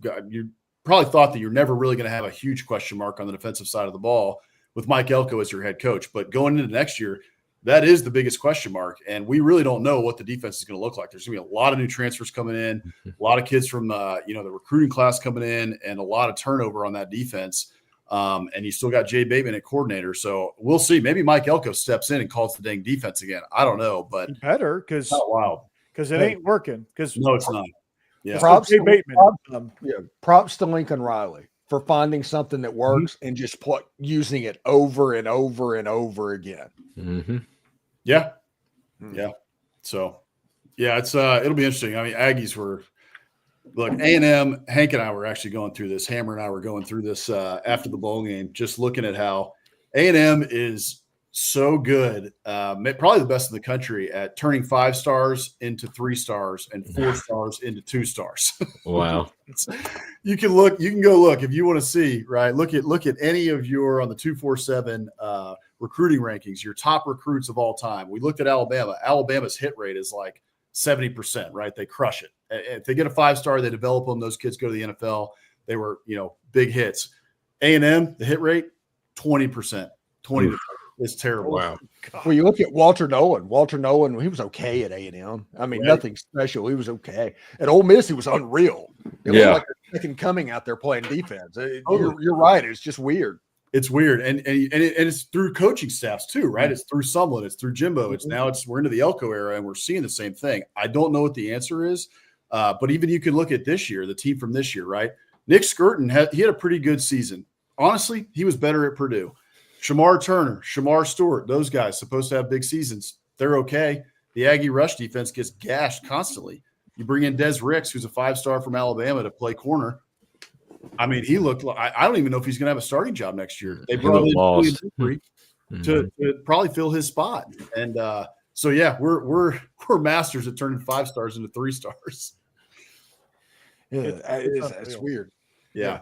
probably thought that you're never really going to have a huge question mark on the defensive side of the ball with Mike Elko as your head coach. But going into next year, that is the biggest question mark. And we really don't know what the defense is going to look like. There's going to be a lot of new transfers coming in, a lot of kids from, the recruiting class coming in, and a lot of turnover on that defense. And you still got Jay Bateman at coordinator. So we'll see. Maybe Mike Elko steps in and calls the dang defense again. I don't know, but he better because it ain't working. Because no, it's not. Yeah. Props to Bateman. Props to Lincoln Riley for finding something that works and just using it over and over and over again. Yeah. Yeah. So, yeah, it's it'll be interesting. I mean, Aggies were – look, A&M, Hank and I were actually going through this. Hammer and I were going through this after the bowl game, just looking at how A&M is so good, probably the best in the country at turning 5 stars into 3 stars and 4 stars into 2 stars. Wow. You can go look if you want to see, right? Look at any of your on the 247 recruiting rankings, your top recruits of all time. We looked at Alabama. Alabama's hit rate is like 70%, right? They crush it. If they get a 5-star, they develop them. Those kids go to the NFL. They were, big hits. A&M, the hit rate, 20%. 20%. It's terrible. Wow. Well, you look at Walter Nolan. Walter Nolan, he was okay at A&M. I mean, nothing special. He was okay. At Ole Miss, he was unreal. It looked like a second coming out there playing defense. You're right. It's just weird. It's weird, and it's through coaching staffs too, right? It's through Sumlin, it's through Jimbo. We're into the Elko era, and we're seeing the same thing. I don't know what the answer is, but even you can look at this year, the team from this year, right? Nick Skirton, he had a pretty good season. Honestly, he was better at Purdue. Shamar Turner, Shamar Stewart, those guys supposed to have big seasons. They're okay. The Aggie rush defense gets gashed constantly. You bring in Des Ricks, who's a 5-star from Alabama, to play corner. I mean, he looked like I don't even know if he's going to have a starting job next year. They brought in William Dupree to probably fill his spot. And so, yeah, we're masters at turning 5-stars into 3-stars. Yeah, it's weird. Yeah.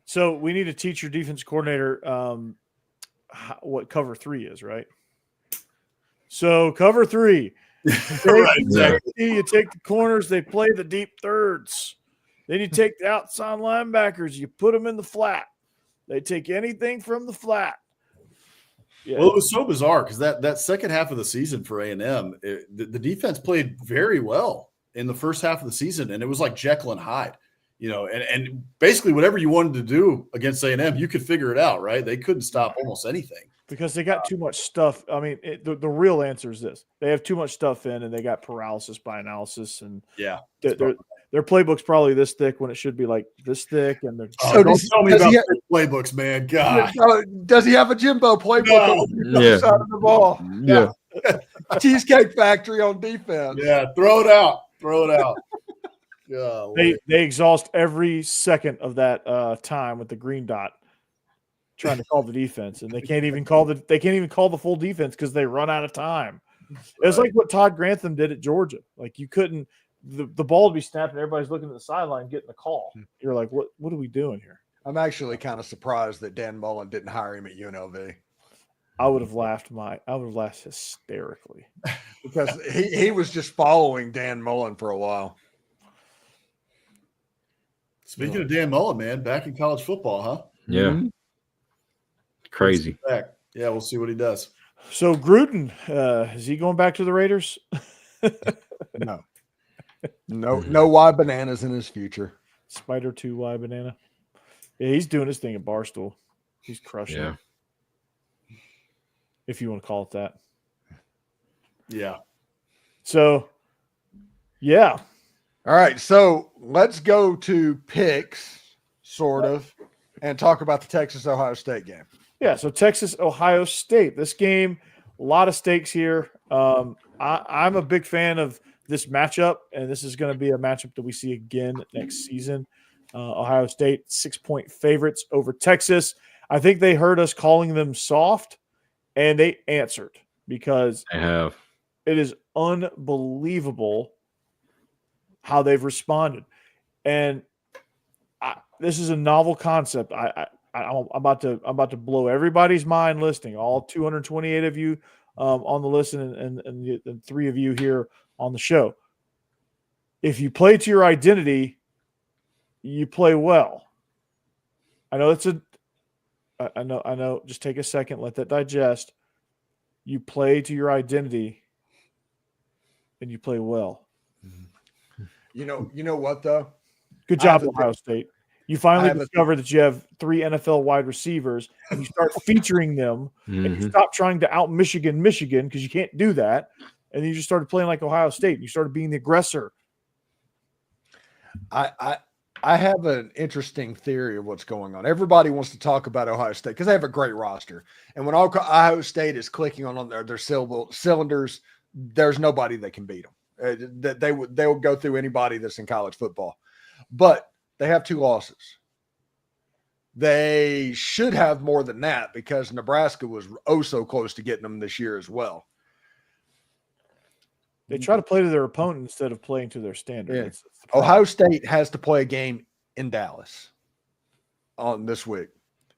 So we need to teach your defense coordinator what cover 3 is, right? So cover 3. Right, exactly. You take the corners, they play the deep thirds. Then you take the outside linebackers, you put them in the flat. They take anything from the flat. Yeah. Well, it was so bizarre because that second half of the season for A&M, the defense played very well in the first half of the season, and it was like Jekyll and Hyde, and basically whatever you wanted to do against A&M, you could figure it out, right? They couldn't stop almost anything. Because they got too much stuff. I mean, the real answer is this: they have too much stuff in, and they got paralysis by analysis. And their playbook's probably this thick when it should be like this thick. And they're don't tell me about playbooks, man. God, does he have a Jimbo playbook on the side of the ball? Yeah. Cheesecake Factory on defense. Yeah, throw it out. They exhaust every second of that time with the green dot, trying to call the defense, and they can't even call the full defense because they run out of time. It was like what Todd Grantham did at Georgia. Like you couldn't, the ball would be snapped and everybody's looking at the sideline getting the call. You're like, what are we doing here? I'm actually kind of surprised that Dan Mullen didn't hire him at UNLV. I would have laughed hysterically because he was just following Dan Mullen for a while. Speaking of Dan Mullen, man, back in college football, huh? Yeah. Mm-hmm. Crazy. Yeah, we'll see what he does. So Gruden, is he going back to the Raiders? No Y bananas in his future. Spider 2 Y banana. Yeah, he's doing his thing at Barstool. He's crushing it. If you want to call it that. Yeah. So, yeah. All right. So let's go to picks, sort of, and talk about the Texas-Ohio State game. Yeah. So Texas-Ohio State. This game, a lot of stakes here. I'm a big fan of this matchup, and this is going to be a matchup that we see again next season. Ohio State, 6-point favorites over Texas. I think they heard us calling them soft. And they answered because it is unbelievable how they've responded. And this is a novel concept. I'm about to blow everybody's mind listening, all 228 of you on the listen and the 3 of you here on the show. If you play to your identity, you play well. I know it's I know. Just take a second. Let that digest. You play to your identity, and you play well. You know what though? Good job, Ohio State. You finally discovered that you have 3 NFL wide receivers, and you start featuring them, and you stop trying to out Michigan because you can't do that, and then you just started playing like Ohio State. You started being the aggressor. I have an interesting theory of what's going on. Everybody wants to talk about Ohio State because they have a great roster. And when Ohio State is clicking on their cylinders, there's nobody that can beat them. They will go through anybody that's in college football. But they have 2 losses. They should have more than that because Nebraska was so close to getting them this year as well. They try to play to their opponent instead of playing to their standard. Yeah. Ohio State has to play a game in Dallas on this week.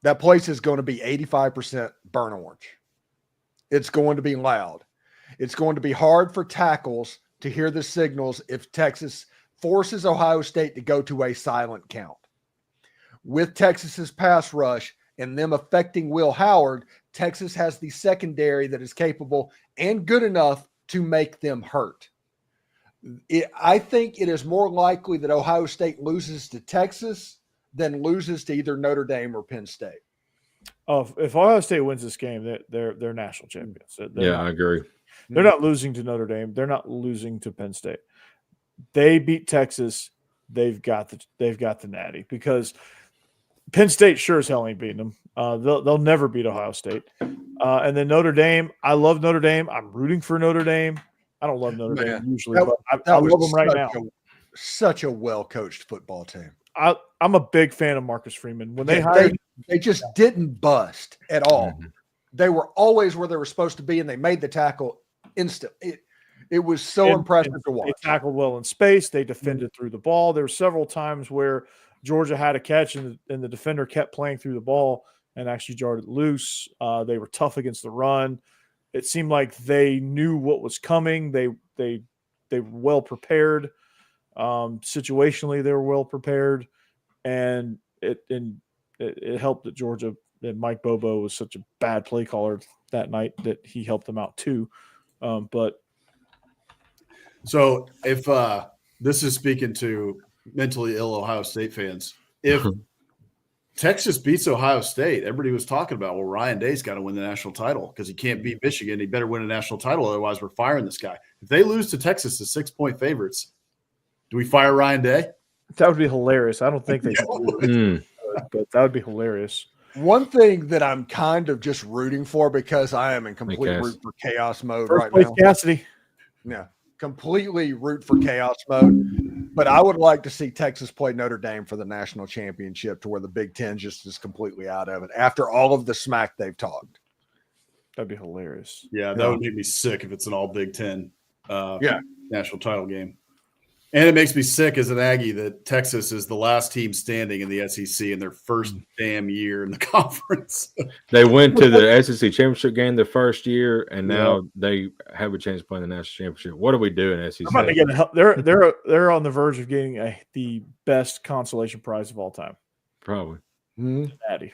That place is going to be 85% burnt orange. It's going to be loud. It's going to be hard for tackles to hear the signals if Texas forces Ohio State to go to a silent count. With Texas's pass rush and them affecting Will Howard, Texas has the secondary that is capable and good enough to make them hurt. I think it is more likely that Ohio State loses to Texas than loses to either Notre Dame or Penn State. Oh, if Ohio State wins this game, they're national champions. I agree. They're not losing to Notre Dame. They're not losing to Penn State. They beat Texas. they've got the natty, because Penn State sure as hell ain't beating them. They'll never beat Ohio State. And then Notre Dame, I love Notre Dame. I'm rooting for Notre Dame. I don't love Notre Dame usually, but I love them right now. Such a well-coached football team. I'm a big fan of Marcus Freeman. When they just didn't bust at all. Mm-hmm. They were always where they were supposed to be, and they made the tackle instantly. It was so impressive to watch. They tackled well in space. They defended through the ball. There were several times where Georgia had a catch, and the defender kept playing through the ball and actually jarred it loose. They were tough against the run. It seemed like they knew what was coming. They were well prepared. Situationally, they were well prepared, and it helped that Georgia and Mike Bobo was such a bad play caller that night that he helped them out too. But so if this is speaking to mentally ill Ohio State fans, if Texas beats Ohio State, everybody was talking about, well, Ryan Day's got to win the national title because he can't beat Michigan. He better win a national title, otherwise we're firing this guy. If they lose to Texas as 6-point favorites, do we fire Ryan Day? That would be hilarious. I don't think they do, but that would be hilarious. One thing that I'm kind of just rooting for, because I am in complete root for chaos mode First right now. Cassidy. Yeah, completely root for chaos mode. But I would like to see Texas play Notre Dame for the national championship, to where the Big Ten just is completely out of it after all of the smack they've talked. That'd be hilarious. Yeah, that would make me sick if it's an all Big Ten national title game. And it makes me sick as an Aggie that Texas is the last team standing in the SEC in their first damn year in the conference. They went to the SEC championship game the first year, and now they have a chance to play in the national championship. What are we doing, SEC? They're on the verge of getting the best consolation prize of all time. Probably. Natty.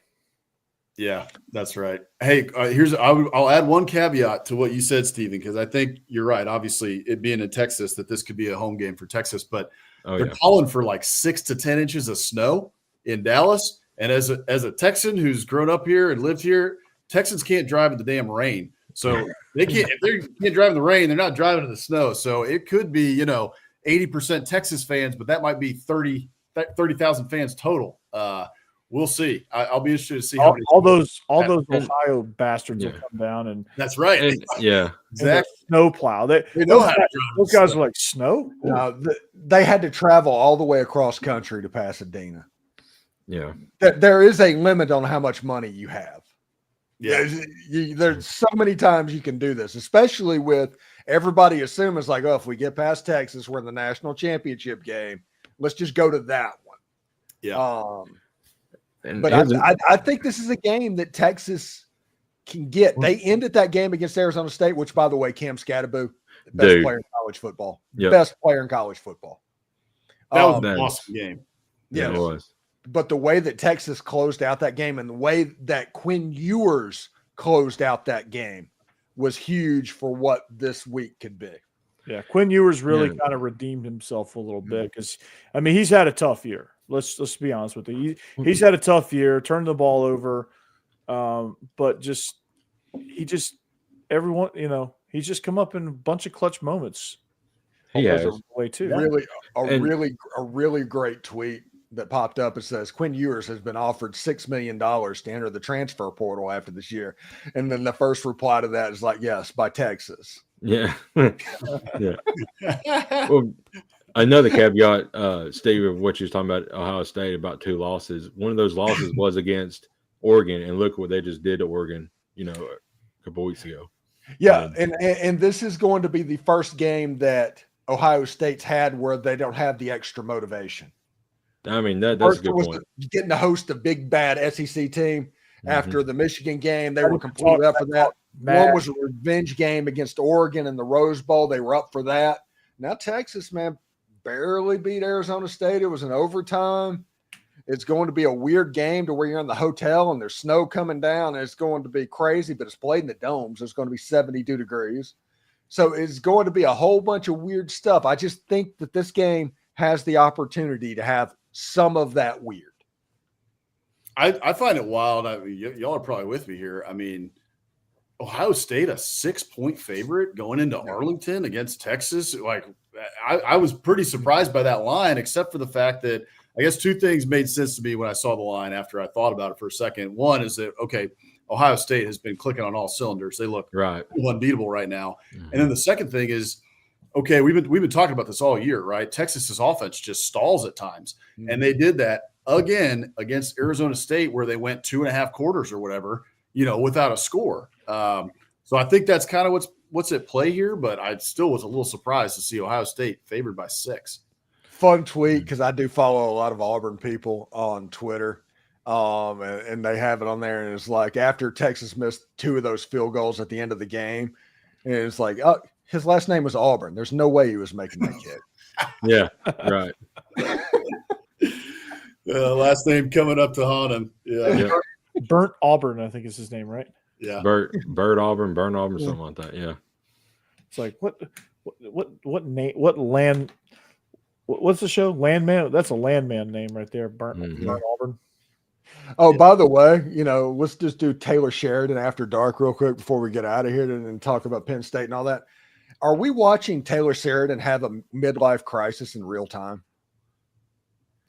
Yeah, that's right. Hey, I'll add one caveat to what you said, Steven, because I think you're right. Obviously, it being in Texas, that this could be a home game for Texas, but they're calling for like 6 to 10 inches of snow in Dallas. And as a Texan who's grown up here and lived here, Texans can't drive in the damn rain. So they can't. If they can't drive in the rain, they're not driving in the snow. So it could be 80% Texas fans, but that might be 30,000 fans total. We'll see. I'll be interested to see how all those Ohio bastards will come down, and that's right. Exactly. Snow plow. They know how to drive. Those guys are like, snow. They had to travel all the way across country to Pasadena. Yeah, there is a limit on how much money you have. Yeah, there's so many times you can do this, especially with everybody assuming, like, oh, if we get past Texas, we're in the national championship game. Let's just go to that one. Yeah. But I think this is a game that Texas can get. They ended that game against Arizona State, which, by the way, Cam Scatterbo, best player in college football. Yep. Best player in college football. That was an awesome game. Yeah, it was. But the way that Texas closed out that game and the way that Quinn Ewers closed out that game was huge for what this week could be. Yeah, Quinn Ewers really kind of redeemed himself a little bit, because, I mean, he's had a tough year. Let's be honest with you. He's had a tough year, turned the ball over, but he's just come up in a bunch of clutch moments. He has way too. A really great tweet that popped up. It says Quinn Ewers has been offered $6 million to enter the transfer portal after this year, and then the first reply to that is like, yes, by Texas. Yeah, yeah. Well, another caveat, Steve, of what you were talking about Ohio State, about 2 losses. One of those losses was against Oregon, and look what they just did to Oregon, a couple weeks ago. Yeah, and this is going to be the first game that Ohio State's had where they don't have the extra motivation. I mean, that's a good point. Getting to host a big, bad SEC team after the Michigan game, they were completely up for that. One was a revenge game against Oregon in the Rose Bowl. They were up for that. Now Texas, man, barely beat Arizona State. It was an overtime. It's going to be a weird game to where you're in the hotel and there's snow coming down, and it's going to be crazy, but it's played in the domes. So it's going to be 72 degrees. So it's going to be a whole bunch of weird stuff. I just think that this game has the opportunity to have some of that weird. I find it wild. Y'all are probably with me here. I mean, Ohio State, a 6-point favorite going into Arlington against Texas. Like, I was pretty surprised by that line, except for the fact that I guess two things made sense to me when I saw the line after I thought about it for a second. One is that, okay, Ohio State has been clicking on all cylinders. They look unbeatable right now. Mm-hmm. And then the second thing is, okay, we've been talking about this all year, right? Texas's offense just stalls at times. Mm-hmm. And they did that again against Arizona State, where they went 2.5 quarters or whatever, without a score. So I think that's kind of what's at play here, but I still was a little surprised to see Ohio State favored by 6. Fun tweet, because I do follow a lot of Auburn people on Twitter. And they have it on there, and it's like after Texas missed 2 of those field goals at the end of the game, and it's like, oh, his last name was Auburn. There's no way he was making that kick. Yeah, right. Last name coming up to haunt him. Yeah. Burnt Auburn, I think is his name, right? Yeah. Burnt Auburn, something like that. Yeah. It's like what name? What land? What's the show? Landman. That's a landman name right there. Burnt Auburn. Oh, by the way, let's just do Taylor Sheridan After Dark real quick before we get out of here and talk about Penn State and all that. Are we watching Taylor Sheridan have a midlife crisis in real time?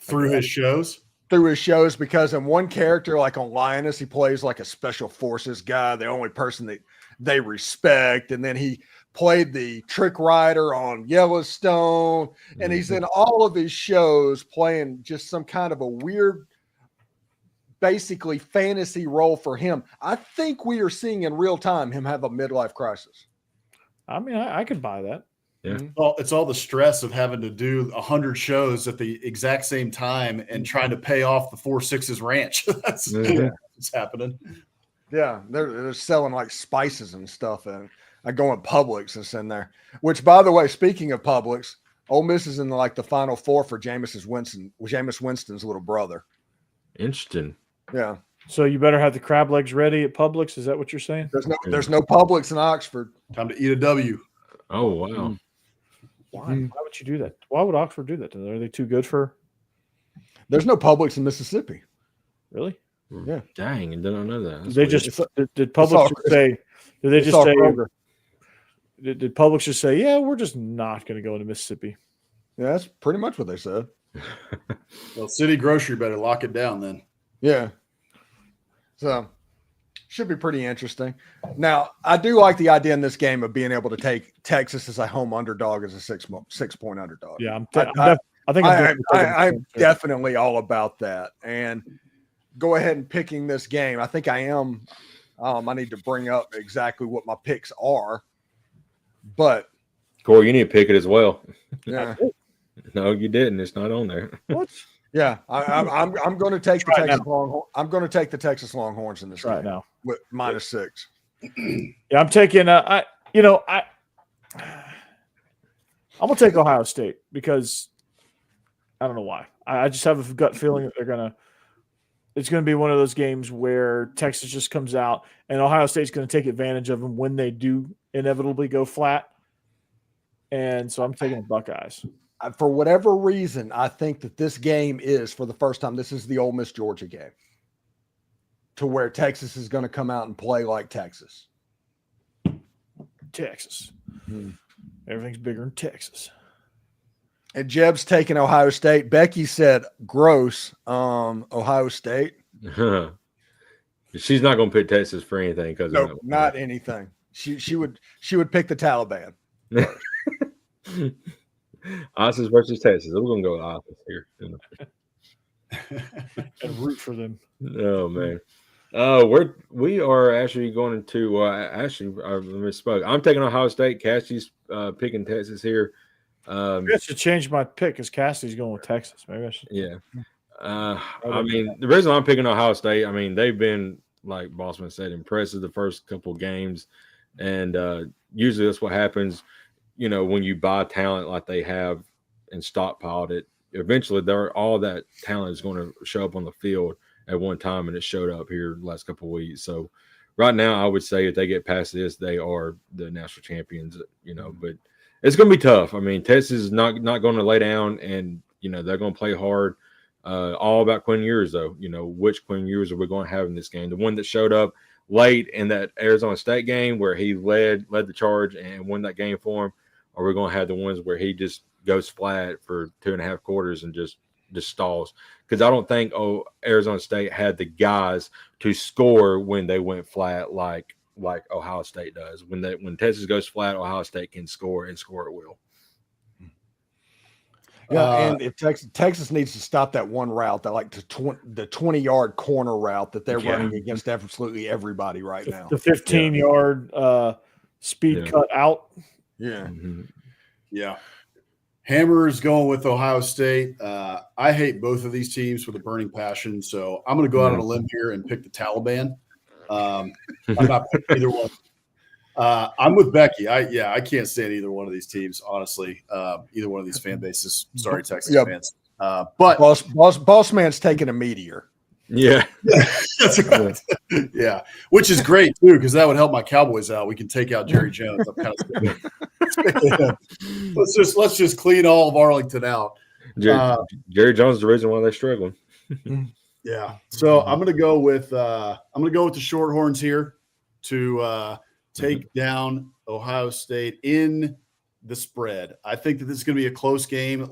Through his shows? Through his shows, because in one character, like on Lioness, he plays like a special forces guy, the only person that they respect. And then he played the trick rider on Yellowstone. And he's in all of his shows playing just some kind of a weird, basically fantasy role for him. I think we are seeing in real time him have a midlife crisis. I mean, I could buy that. Yeah. Well, it's all the stress of having to do 100 shows at the exact same time and trying to pay off the 4 Sixes ranch. That's what's happening. Yeah, they're selling like spices and stuff, and I go in Publix and in there. Which, by the way, speaking of Publix, Ole Miss is in the Final Four for Jameis Winston's little brother. Interesting. Yeah. So you better have the crab legs ready at Publix. Is that what you're saying? There's no Publix in Oxford. Time to eat a W. Oh wow. Why would you do that? Why would Oxford do that? Are they too good for? There's no Publix in Mississippi. Really? Yeah. Dang, I didn't know that. Did Publix just say? Did they just say? Did Publix just say, "Yeah, we're just not going to go into Mississippi"? Yeah, that's pretty much what they said. Well, City Grocery better lock it down then. Yeah. So should be pretty interesting. Now, I do like the idea in this game of being able to take Texas as a home underdog, as a 6-point underdog. Yeah, I'm definitely all about that. And go ahead and picking this game. I think I am. I need to bring up exactly what my picks are. But Corey, you need to pick it as well. Yeah. No, you didn't. It's not on there. What? Yeah, I'm going to take the Texas Longhorns. I'm going to take the Texas Longhorns in this right game now with -6. Yeah, I'm taking. I'm gonna take Ohio State because I don't know why. I just have a gut feeling that it's gonna be one of those games where Texas just comes out and Ohio State's gonna take advantage of them when they do inevitably go flat. And so I'm taking the Buckeyes. For whatever reason, I think that this game is, for the first time, this is the Ole Miss Georgia game, to where Texas is going to come out and play like Texas. Texas. Everything's bigger in Texas. And Jeb's taking Ohio State. Becky said, gross, Ohio State. She's not going to pick Texas for anything. Because no, not anything. She would pick the Taliban. ISIS versus Texas. We're going to go with ISIS here. And root for them. Oh, man. We are actually going to I misspoke. I'm taking Ohio State. Cassie's picking Texas here. I should change my pick because Cassie's going with Texas. Maybe I should. Yeah. I mean, the reason I'm picking Ohio State, I mean, they've been, like Bossman said, impressive the first couple of games. And usually that's what happens, when you buy talent like they have and stockpiled it. Eventually, all that talent is going to show up on the field at one time, and it showed up here the last couple of weeks. So right now, I would say if they get past this, they are the national champions, but it's going to be tough. I mean, Texas is not going to lay down, and, they're going to play hard. All about Quinn Ewers, though. Which Quinn Ewers are we going to have in this game? The one that showed up late in that Arizona State game where he led the charge and won that game for him, or we're going to have the ones where he just goes flat for 2.5 quarters and just stalls. Because I don't think Arizona State had the guys to score when they went flat like Ohio State does. When Texas goes flat, Ohio State can score and score at will. Yeah, and if Texas needs to stop that one route, that like the 20-yard corner route that they're running against absolutely everybody right now. The 15-yard speed cut out. Yeah. Mm-hmm. Yeah. Hammer's going with Ohio State. I hate both of these teams with a burning passion, so I'm going to go out on a limb here and pick the Taliban. I'm not picking either one. I'm with Becky. I can't stand either one of these teams, honestly. Either one of these fan bases. Sorry, Texas fans. But Boss Man's taking a meteor. Yeah. That's right. Yeah, which is great too, because that would help my Cowboys out. We can take out Jerry Jones. I'm kind of let's just clean all of Arlington out. Jerry Jones is the reason why they're struggling. Yeah. So I'm gonna go with the Shorthorns here to take down Ohio State in the spread. I think that this is gonna be a close game,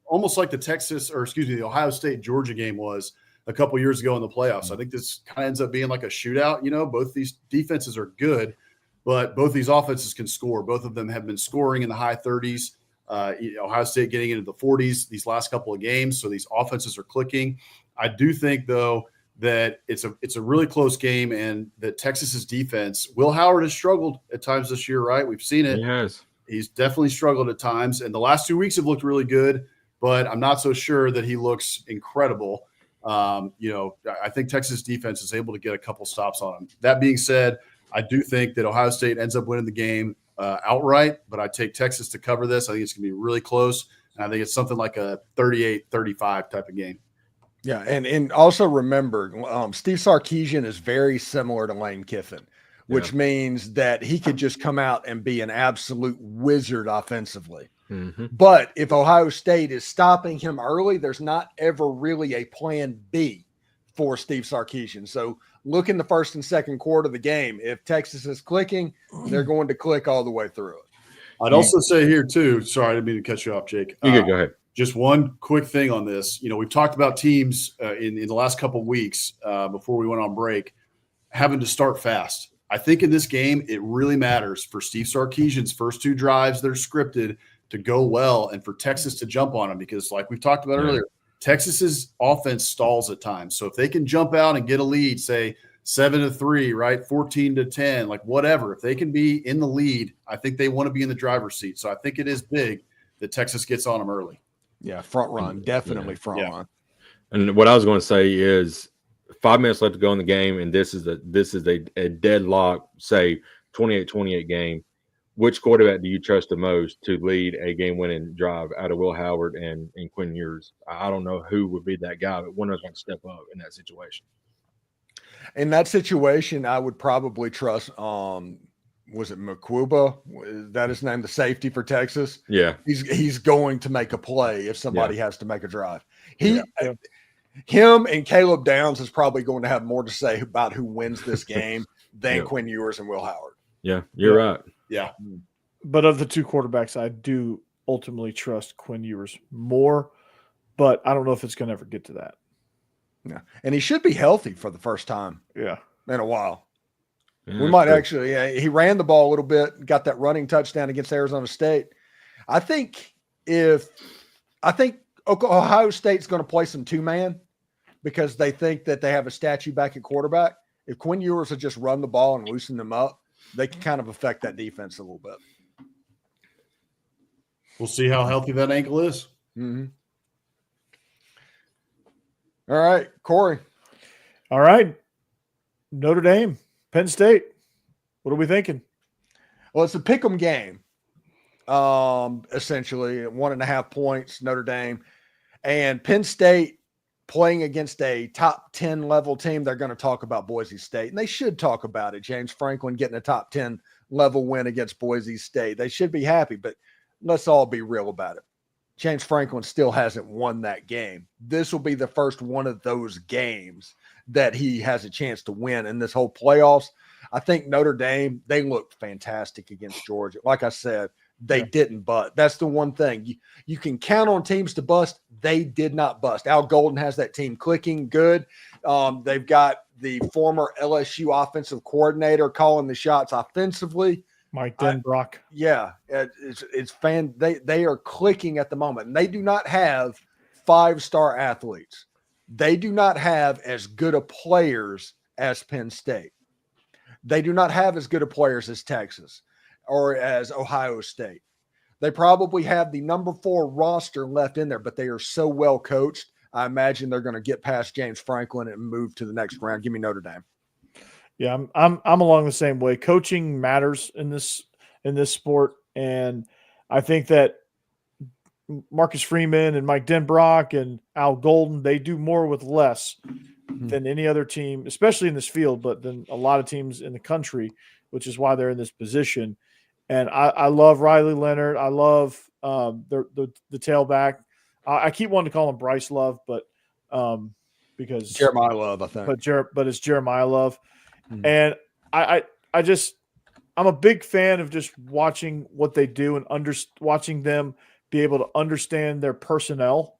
almost like the Ohio State Georgia game was a couple years ago in the playoffs. I think this kind of ends up being like a shootout. Both these defenses are good, but both these offenses can score. Both of them have been scoring in the high 30s. Ohio State getting into the 40s these last couple of games. So these offenses are clicking. I do think, though, that it's a really close game, and that Texas's defense, Will Howard has struggled at times this year, right? We've seen it. He has. He's definitely struggled at times, and the last 2 weeks have looked really good, but I'm not so sure that he looks incredible. I think Texas defense is able to get a couple stops on him. That being said, I do think that Ohio State ends up winning the game outright, but I take Texas to cover this. I think it's going to be really close, and I think it's something like a 38-35 type of game. Yeah, and also remember, Steve Sarkisian is very similar to Lane Kiffin, which means that he could just come out and be an absolute wizard offensively. Mm-hmm. But if Ohio State is stopping him early, there's not ever really a plan B for Steve Sarkisian. So look in the first and second quarter of the game. If Texas is clicking, they're going to click all the way through it. I'd also say here too, sorry, I didn't mean to cut you off, Jake. You go ahead. Just one quick thing on this. We've talked about teams in the last couple of weeks before we went on break having to start fast. I think in this game, it really matters for Steve Sarkisian's first 2 drives that are scripted to go well, and for Texas to jump on them, because like we've talked about earlier, Texas's offense stalls at times. So if they can jump out and get a lead, say 7-3, right, 14-10, like whatever, if they can be in the lead, I think they want to be in the driver's seat. So I think it is big that Texas gets on them early. Yeah, front run, definitely front run. And what I was going to say is 5 minutes left to go in the game, and this is a deadlock, say 28-28 game. Which quarterback do you trust the most to lead a game-winning drive out of Will Howard and Quinn Ewers? I don't know who would be that guy, but one of us going to step up in that situation. In that situation, I would probably trust was it Makuba? Is that his name? The safety for Texas? Yeah. He's going to make a play if somebody has to make a drive. Him and Caleb Downs is probably going to have more to say about who wins this game than Quinn Ewers and Will Howard. Yeah, you're right. Yeah. But of the 2 quarterbacks, I do ultimately trust Quinn Ewers more, but I don't know if it's going to ever get to that. Yeah. And he should be healthy for the first time in a while. Yeah, we might actually he ran the ball a little bit, got that running touchdown against Arizona State. I think Ohio State's going to play some 2-man because they think that they have a statue back at quarterback. If Quinn Ewers will just run the ball and loosen them up, they can kind of affect that defense a little bit. We'll see how healthy that ankle is. Mm-hmm. All right, Corey. All right. Notre Dame, Penn State. What are we thinking? Well, it's a pick'em game. Essentially 1.5 points, Notre Dame. And Penn State playing against a top 10 level team. They're going to talk about Boise State, and they should talk about it. James Franklin getting a top 10 level win against Boise State. They should be happy, but let's all be real about it. James Franklin still hasn't won that game. This will be the first one of those games that he has a chance to win in this whole playoffs. I think Notre Dame, they looked fantastic against Georgia. Like I said, they didn't bust. That's the one thing. You can count on teams to bust. They did not bust. Al Golden has that team clicking good. They've got the former LSU offensive coordinator calling the shots offensively. Mike Denbrock. They are clicking at the moment. And they do not have 5-star athletes. They do not have as good of players as Penn State. They do not have as good of players as Texas or as Ohio State. They probably have the number 4 roster left in there, but they are so well coached. I imagine they're going to get past James Franklin and move to the next round. Give me Notre Dame. Yeah, I'm along the same way. Coaching matters in this sport, and I think that Marcus Freeman and Mike Denbrock and Al Golden, they do more with less than any other team, especially in this field, but than a lot of teams in the country, which is why they're in this position. And I love Riley Leonard. I love the tailback. I keep wanting to call him Bryce Love, but because Jeremiah Love, I think. But it's Jeremiah Love. And I'm a big fan of just watching what they do and watching them be able to understand their personnel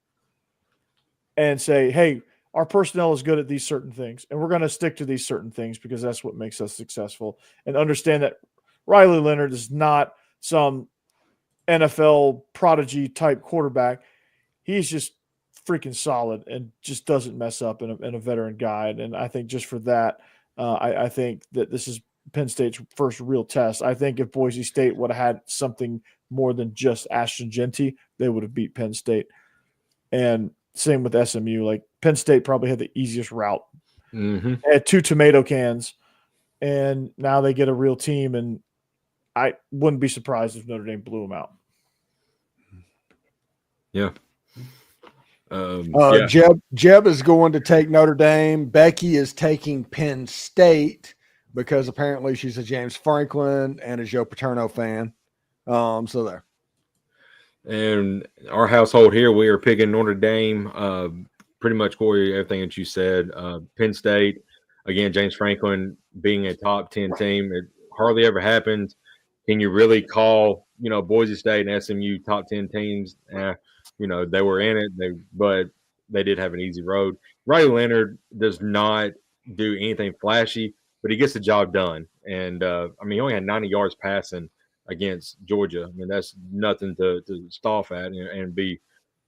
and say, hey, our personnel is good at these certain things, and we're going to stick to these certain things because that's what makes us successful. And understand that Riley Leonard is not some NFL prodigy type quarterback. He's just freaking solid and just doesn't mess up in a veteran guy. And I think just for that, I think that this is Penn State's first real test. I think if Boise State would have had something more than just Ashton Genty, they would have beat Penn State. And same with SMU. Like Penn State probably had the easiest route. They had 2 tomato cans, and now they get a real team. And I wouldn't be surprised if Notre Dame blew them out. Yeah. Jeb is going to take Notre Dame. Becky is taking Penn State because apparently she's a James Franklin and a Joe Paterno fan. So there. And our household here, we are picking Notre Dame. Pretty much, Corey, everything that you said. Penn State, again, James Franklin being a top 10 team, it hardly ever happens. Can you really call, Boise State and SMU top 10 teams? They were in it, but they did have an easy road. Riley Leonard does not do anything flashy, but he gets the job done. And, he only had 90 yards passing against Georgia. That's nothing to scoff at and be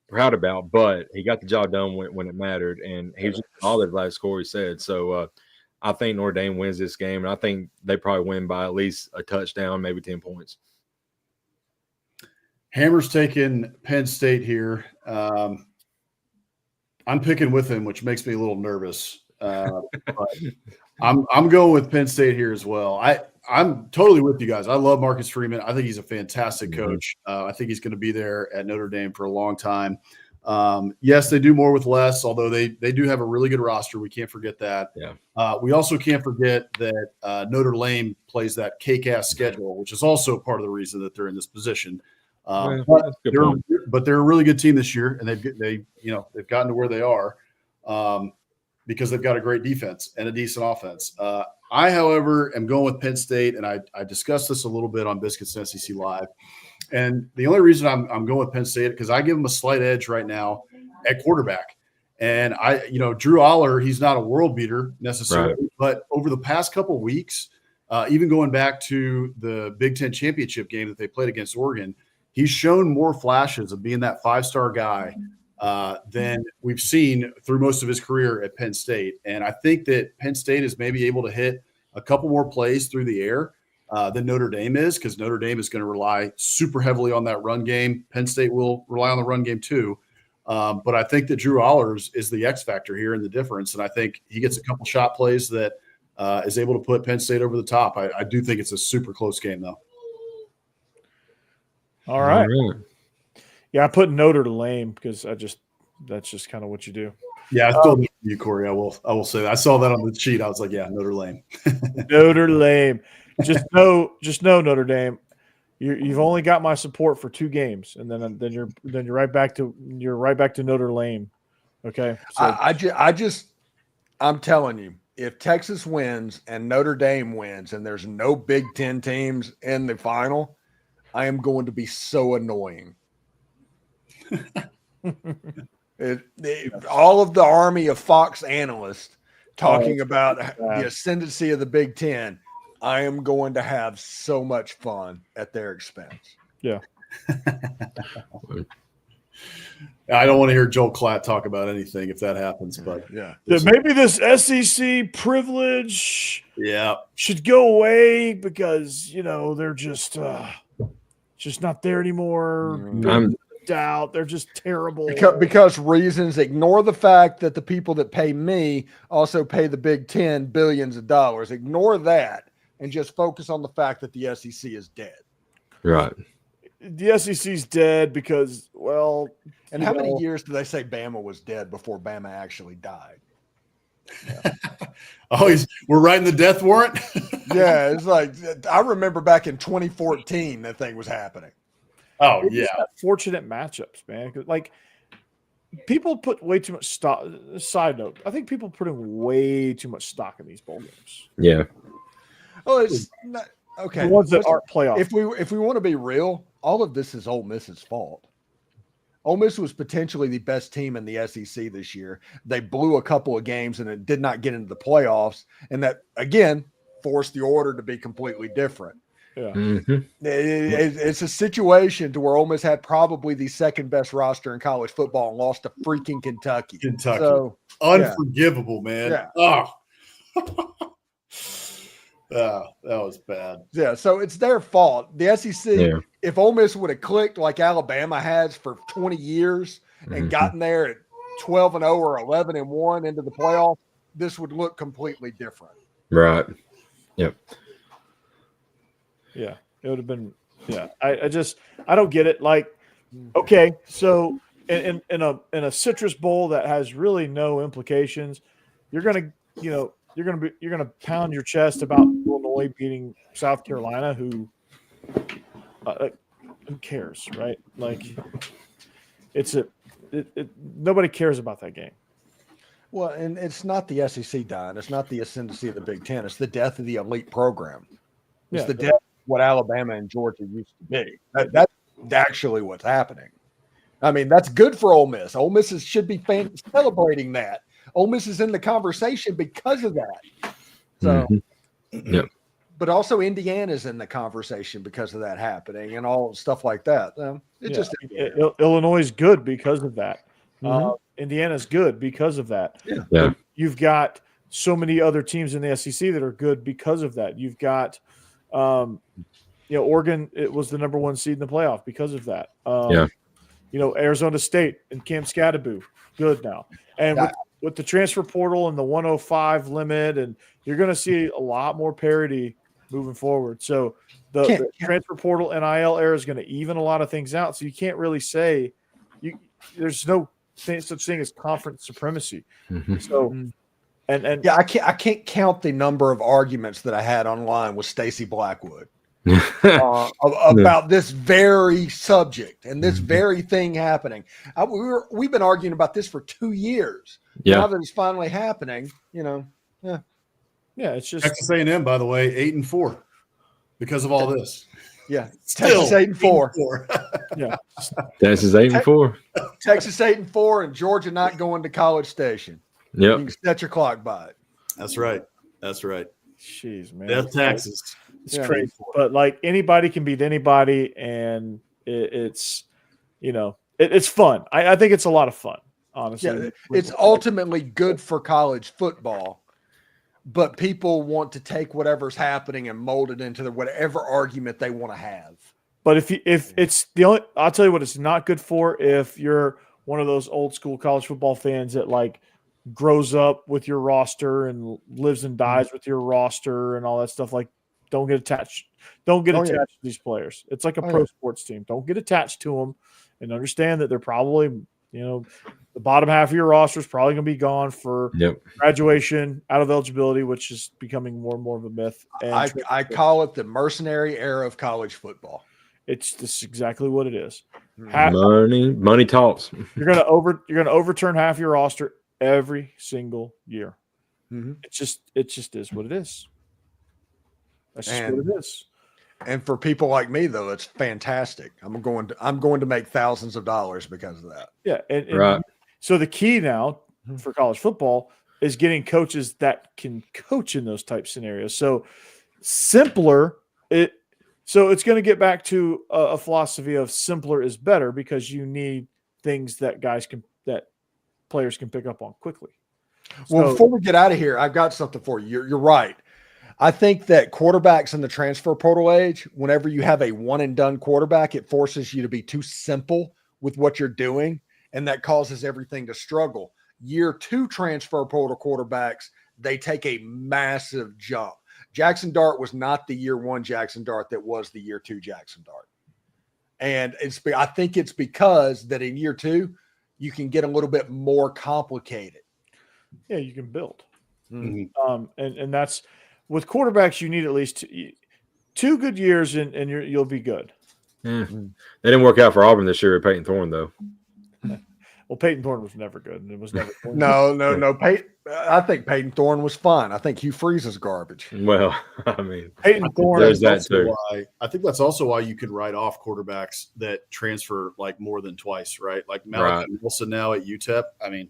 proud about, but he got the job done when it mattered, and he was solid, like Corey said. So I think Notre Dame wins this game, and I think they probably win by at least a touchdown, maybe 10 points. Hammer's taking Penn State here. I'm picking with him, which makes me a little nervous. But I'm going with Penn State here as well. I'm totally with you guys. I love Marcus Freeman. I think he's a fantastic coach. I think he's going to be there at Notre Dame for a long time. Yes, they do more with less, although they do have a really good roster. We can't forget that. Yeah. We also can't forget that Notre Dame plays that cake-ass schedule, which is also part of the reason that they're in this position. But they're a really good team this year, and they've gotten to where they are because they've got a great defense and a decent offense. I, however, am going with Penn State, and I discussed this a little bit on Biscuits and SEC Live. And the only reason I'm going with Penn State because I give them a slight edge right now at quarterback. And Drew Aller, he's not a world beater necessarily, right, but over the past couple of weeks, even going back to the Big Ten championship game that they played against Oregon, he's shown more flashes of being that 5-star guy than we've seen through most of his career at Penn State. And I think that Penn State is maybe able to hit a couple more plays through the air than Notre Dame is, because Notre Dame is going to rely super heavily on that run game. Penn State will rely on the run game too. But I think that Drew Allers is the X factor here in the difference. And I think he gets a couple shot plays that is able to put Penn State over the top. I do think it's a super close game, though. All right. Yeah, I put Notre Dame because that's just kind of what you do. Yeah, I still do you, Corey. I will say that. I saw that on the sheet. I was like, yeah, Notre Dame. Notre Dame. Just know Notre Dame. You've only got my support for 2 games, and then you're right back to Notre Dame. Okay. So, I'm telling you, if Texas wins and Notre Dame wins, and there's no Big Ten teams in the final, I am going to be so annoying. All of the army of Fox analysts talking about the ascendancy of the Big Ten. I am going to have so much fun at their expense. Yeah. I don't want to hear Joel Klatt talk about anything if that happens, but maybe this SEC privilege should go away because they're just not there anymore. Doubt they're just terrible because reasons. Ignore the fact that the people that pay me also pay the Big Ten billions of dollars. Ignore that and just focus on the fact that the SEC is dead. Right. The SEC's dead because, and how many years did they say Bama was dead before Bama actually died? Yeah. We're writing the death warrant. Yeah, it's like I remember back in 2014 that thing was happening. Oh yeah, fortunate matchups, man. Like people put way too much stock. Side note: I think people put in way too much stock in these bowl games. Yeah. Oh, it's not okay. The ones that aren't playoff. If we want to be real, all of this is Ole Miss's fault. Ole Miss was potentially the best team in the SEC this year. They blew a couple of games and it did not get into the playoffs, and that again forced the order to be completely different. Yeah. Mm-hmm. It's a situation to where Ole Miss had probably the second best roster in college football and lost to freaking Kentucky. So, unforgivable, man. Yeah. Oh, that was bad. Yeah, so it's their fault. The SEC, if Ole Miss would have clicked like Alabama has for 20 years and gotten there at 12-0 or 11-1 into the playoff, this would look completely different. Right. Yep. Yeah, it would have been. Yeah, I don't get it. Like, okay, so in a citrus bowl that has really no implications, you're gonna pound your chest about Illinois beating South Carolina, who cares, right? Like, nobody cares about that game. Well, and it's not the SEC dying. It's not the ascendancy of the Big Ten. It's the death of the elite program. It's the death of what Alabama and Georgia used to be. That's actually what's happening. I mean, that's good for Ole Miss. Ole Miss should be celebrating that. Ole Miss is in the conversation because of that. So, but also Indiana's in the conversation because of that happening and all stuff like that. Illinois is good because of that. Indiana's good because of that. Yeah. You've got so many other teams in the SEC that are good because of that. You've got, Oregon. It was the number 1 seed in the playoff because of that. Arizona State and Cam Scatterbo, good now. And with the transfer portal and the 105 limit, and you're going to see a lot more parity moving forward. So the transfer portal NIL era is going to even a lot of things out. So you can't really say there's no such thing as conference supremacy. So, I can't count the number of arguments that I had online with Stacey Blackwood about this very subject and this very thing happening. We've been arguing about this for 2 years. Yeah. Now that it's finally happening, it's just Texas A&M, by the way, 8-4 because of all this. Yeah, Still Texas 8-4. Yeah, Texas 8-4. Texas 8-4, and Georgia not going to College Station. Yep. You can set your clock by it. That's right. Jeez, man. That's Texas. It's crazy, but like anybody can beat anybody, and it's fun. I think it's a lot of fun, honestly. Yeah, it's ultimately good for college football, but people want to take whatever's happening and mold it into whatever argument they want to have. But if it's the only, I'll tell you what it's not good for. If you're one of those old school college football fans that like grows up with your roster and lives and dies with your roster and all that stuff, like don't get attached. Don't get attached to these players. It's like a pro sports team. Don't get attached to them, and understand that they're probably, the bottom half of your roster is probably going to be gone for graduation, out of eligibility, which is becoming more and more of a myth. And I call it the mercenary era of college football. It's just exactly what it is. Money talks. You're gonna overturn half your roster every single year. It just is what it is. That's just what it is. And for people like me, though, it's fantastic. I'm going to make thousands of dollars because of that. Yeah, and Right. so the key now for college football is getting coaches that can coach in those type scenarios. So simpler so it's going to get back to a philosophy of simpler is better, because you need things that players can pick up on quickly. Well, before we get out of here, I've got something for you. You're right. I think that quarterbacks in the transfer portal age, whenever you have a one and done quarterback, it forces you to be too simple with what you're doing, and that causes everything to struggle. Year 2 transfer portal quarterbacks, they take a massive jump. Jackson Dart was not the year 1 Jackson Dart that was the year 2 Jackson Dart. And I think it's because that in year 2, you can get a little bit more complicated. Yeah, you can build. Mm-hmm. And that's with quarterbacks, you need at least 2 good years and you'll be good. They didn't work out for Auburn this year with Peyton Thorne, though. Well, Peyton Thorne was never good, and it was never No. I think Peyton Thorne was fine. I think Hugh Freeze is garbage. Well, I mean, Peyton Thorne. there's that too. I think that's also why you can write off quarterbacks that transfer like more than twice, right? Like Malachi Wilson now at UTEP. I mean,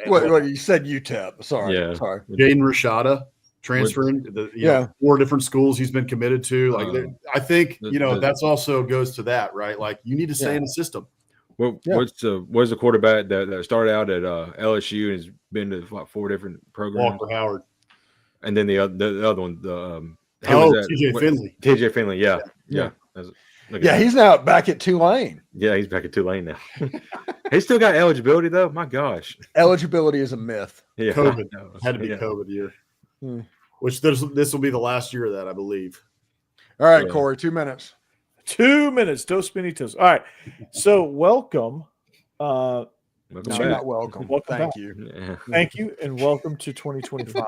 What you said UTEP. Sorry. Yeah. Sorry. Jaden Rashada transferring to 4 different schools he's been committed to. Like, I think that's also goes to that, right? Like, you need to stay in the system. Well, what's the quarterback that started out at LSU and has been to like 4 different programs? Walker Howard, and then the other one, TJ Finley. TJ Finley, yeah. He's now back at Tulane. Yeah, he's back at Tulane now. He's still got eligibility though. My gosh, eligibility is a myth. Yeah, COVID had to be COVID year, which this will be the last year of that, I believe. All right, Corey, 2 minutes. 2 minutes, toast spinny toast. All right, so welcome. No, not welcome. Thank you. Yeah. Thank you, and welcome to 2025.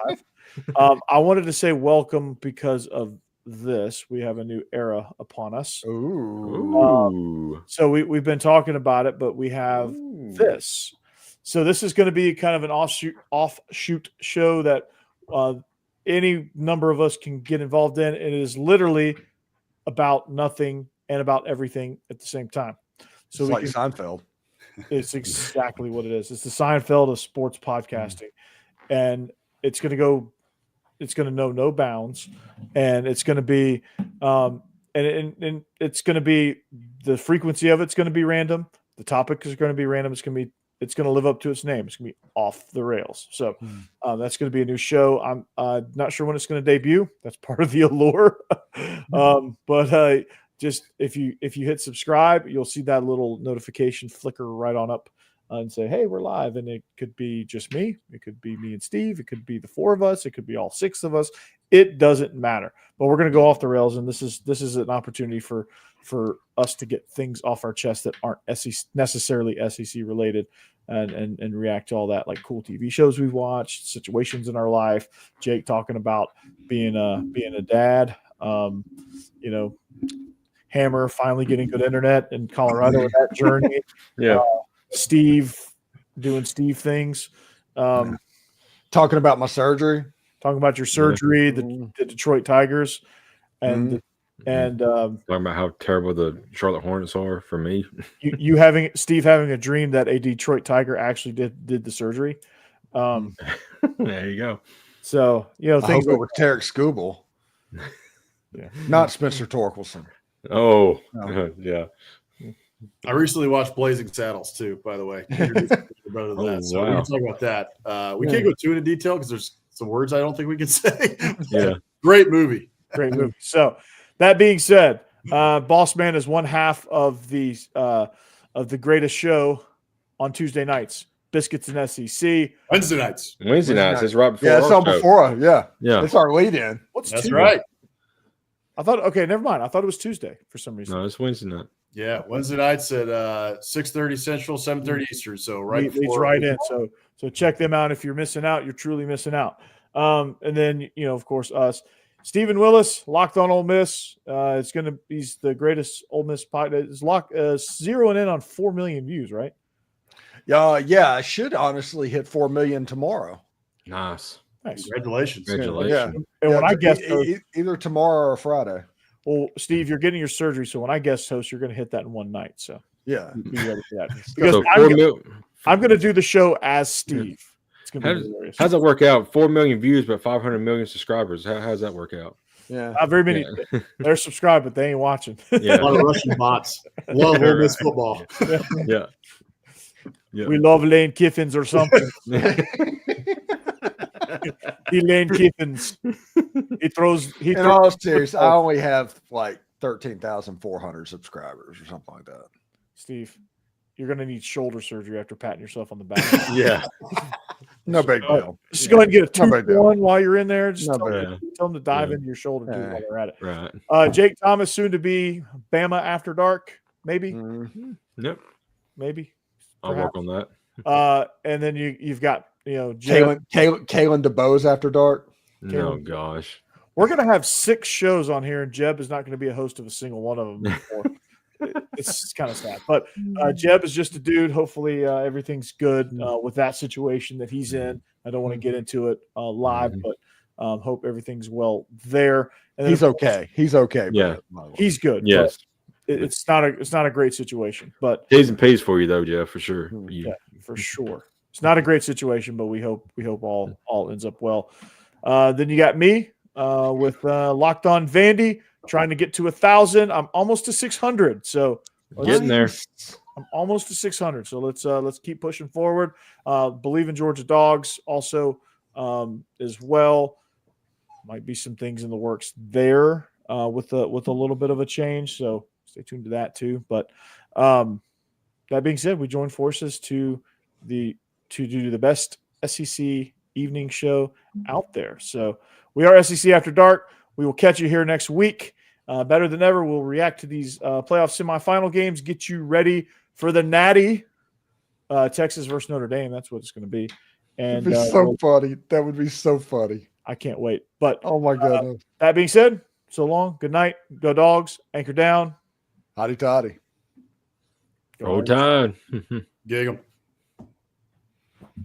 I wanted to say welcome because of this. We have a new era upon us. Ooh. So we've been talking about it, but we have this. So this is going to be kind of an offshoot show that any number of us can get involved in. It is literally about nothing and about everything at the same time. So it's like Seinfeld. It's exactly what it is. It's the Seinfeld of sports podcasting, and it's going to know no bounds, and it's going to be, and it's going to be, the frequency of it's going to be random. The topic is going to be random. It's going to live up to its name. It's going to be off the rails. So that's going to be a new show. I'm not sure when it's going to debut. That's part of the allure. But just if you hit subscribe, you'll see that little notification flicker right on up and say, hey, we're live. And it could be just me. It could be me and Steve. It could be the 4 of us. It could be all 6 of us. It doesn't matter. But we're going to go off the rails. And this is an opportunity for us to get things off our chest that aren't necessarily SEC related, and react to all that, like cool TV shows we've watched, situations in our life, Jake talking about being a dad, Hammer finally getting good internet in Colorado with that journey. Steve doing Steve things. Talking about my surgery. Talking about your surgery, the Detroit Tigers, and talking about how terrible the Charlotte Hornets are for me. Steve having a dream that a Detroit Tiger actually did the surgery. There you go. So things with Tarek Skubal, not Spencer Torkelson. Oh, no. Yeah. I recently watched Blazing Saddles too, by the way. So we can talk about that. We can't go too into detail because there's some words I don't think we can say. Great movie. So that being said, Boss Man is one half of the greatest show on Tuesday nights. Biscuits and SEC. Wednesday nights. It's right before. Yeah, it's on before. Yeah. It's our lead in. That's Tuesday? Right. I thought. Okay, never mind. I thought it was Tuesday for some reason. No, it's Wednesday night. Yeah, Wednesday nights at 6:30 Central, 7:30 Eastern. So leads right in. So check them out. If you're missing out, you're truly missing out. And then of course, us. Steven Willis, Locked on Ole Miss. He's the greatest Ole Miss podcast. Is zeroing in on 4 million views, right? Yeah, I should honestly hit 4 million tomorrow. Nice. Congratulations. Yeah. And when I guess either tomorrow or Friday. Well, Steve, you're getting your surgery, so when I guest host, you're going to hit that in one night. So Yeah. be ready for that. Because So I'm going to do the show as Steve. It's going to be hilarious. How's it work out? 4 million views, but 500 million subscribers. How does that work out? Yeah. Not very many. Yeah. They're subscribed, but they ain't watching. A Yeah. lot of Russian bots. Love Ole Miss football. Yeah. Yeah. We love Lane Kiffins or something. He Lane Kiffins. He throws. He In throws. all seriousness, I only have like 13,400 subscribers or something like that. Steve, you're going to need shoulder surgery after patting yourself on the back. Yeah. No big deal. Just go ahead and get a No big deal. 2-1 while you're in there. Just No tell, big them, tell them to dive Yeah. into your shoulder too Yeah. while they're at it. Right. Jake Thomas, soon to be Bama After Dark, maybe, Mhm. Yep. maybe. I'll Perhaps. work on that. And then you've got Jeb. Kalen DeBose after dark. Oh gosh. We're gonna have 6 shows on here, and Jeb is not going to be a host of a single one of them. Anymore. It's kind of sad, but Jeb is just a dude. Hopefully, everything's good with that situation that he's in. I don't want to get into it live, but hope everything's well there. And then, He's okay. He's okay. Yeah. He's good. Yes. It's not a great situation, but T's and P's for you though, Jeff, for sure. yeah, for sure. It's not a great situation, but we hope all ends up well. Then you got me with Locked On Vandy trying to get to 1,000. I'm almost to 600, so Getting there. I'm almost to 600. So let's keep pushing forward. Believe in Georgia Dogs also as well. Might be some things in the works there with a little bit of a change. So stay tuned to that too. But that being said, we joined forces to do the best SEC evening show out there. So we are SEC After Dark. We will catch you here next week. Better than ever, we'll react to these playoff semifinal games, get you ready for the Natty Texas versus Notre Dame. That's what it's going to be. And That'd be so funny. That would be so funny. I can't wait. But Oh my goodness. that being said, so long. Good night. Go Dogs. Anchor down. Hotty toddy. Go Roll Dogs. Tide. Gig 'em.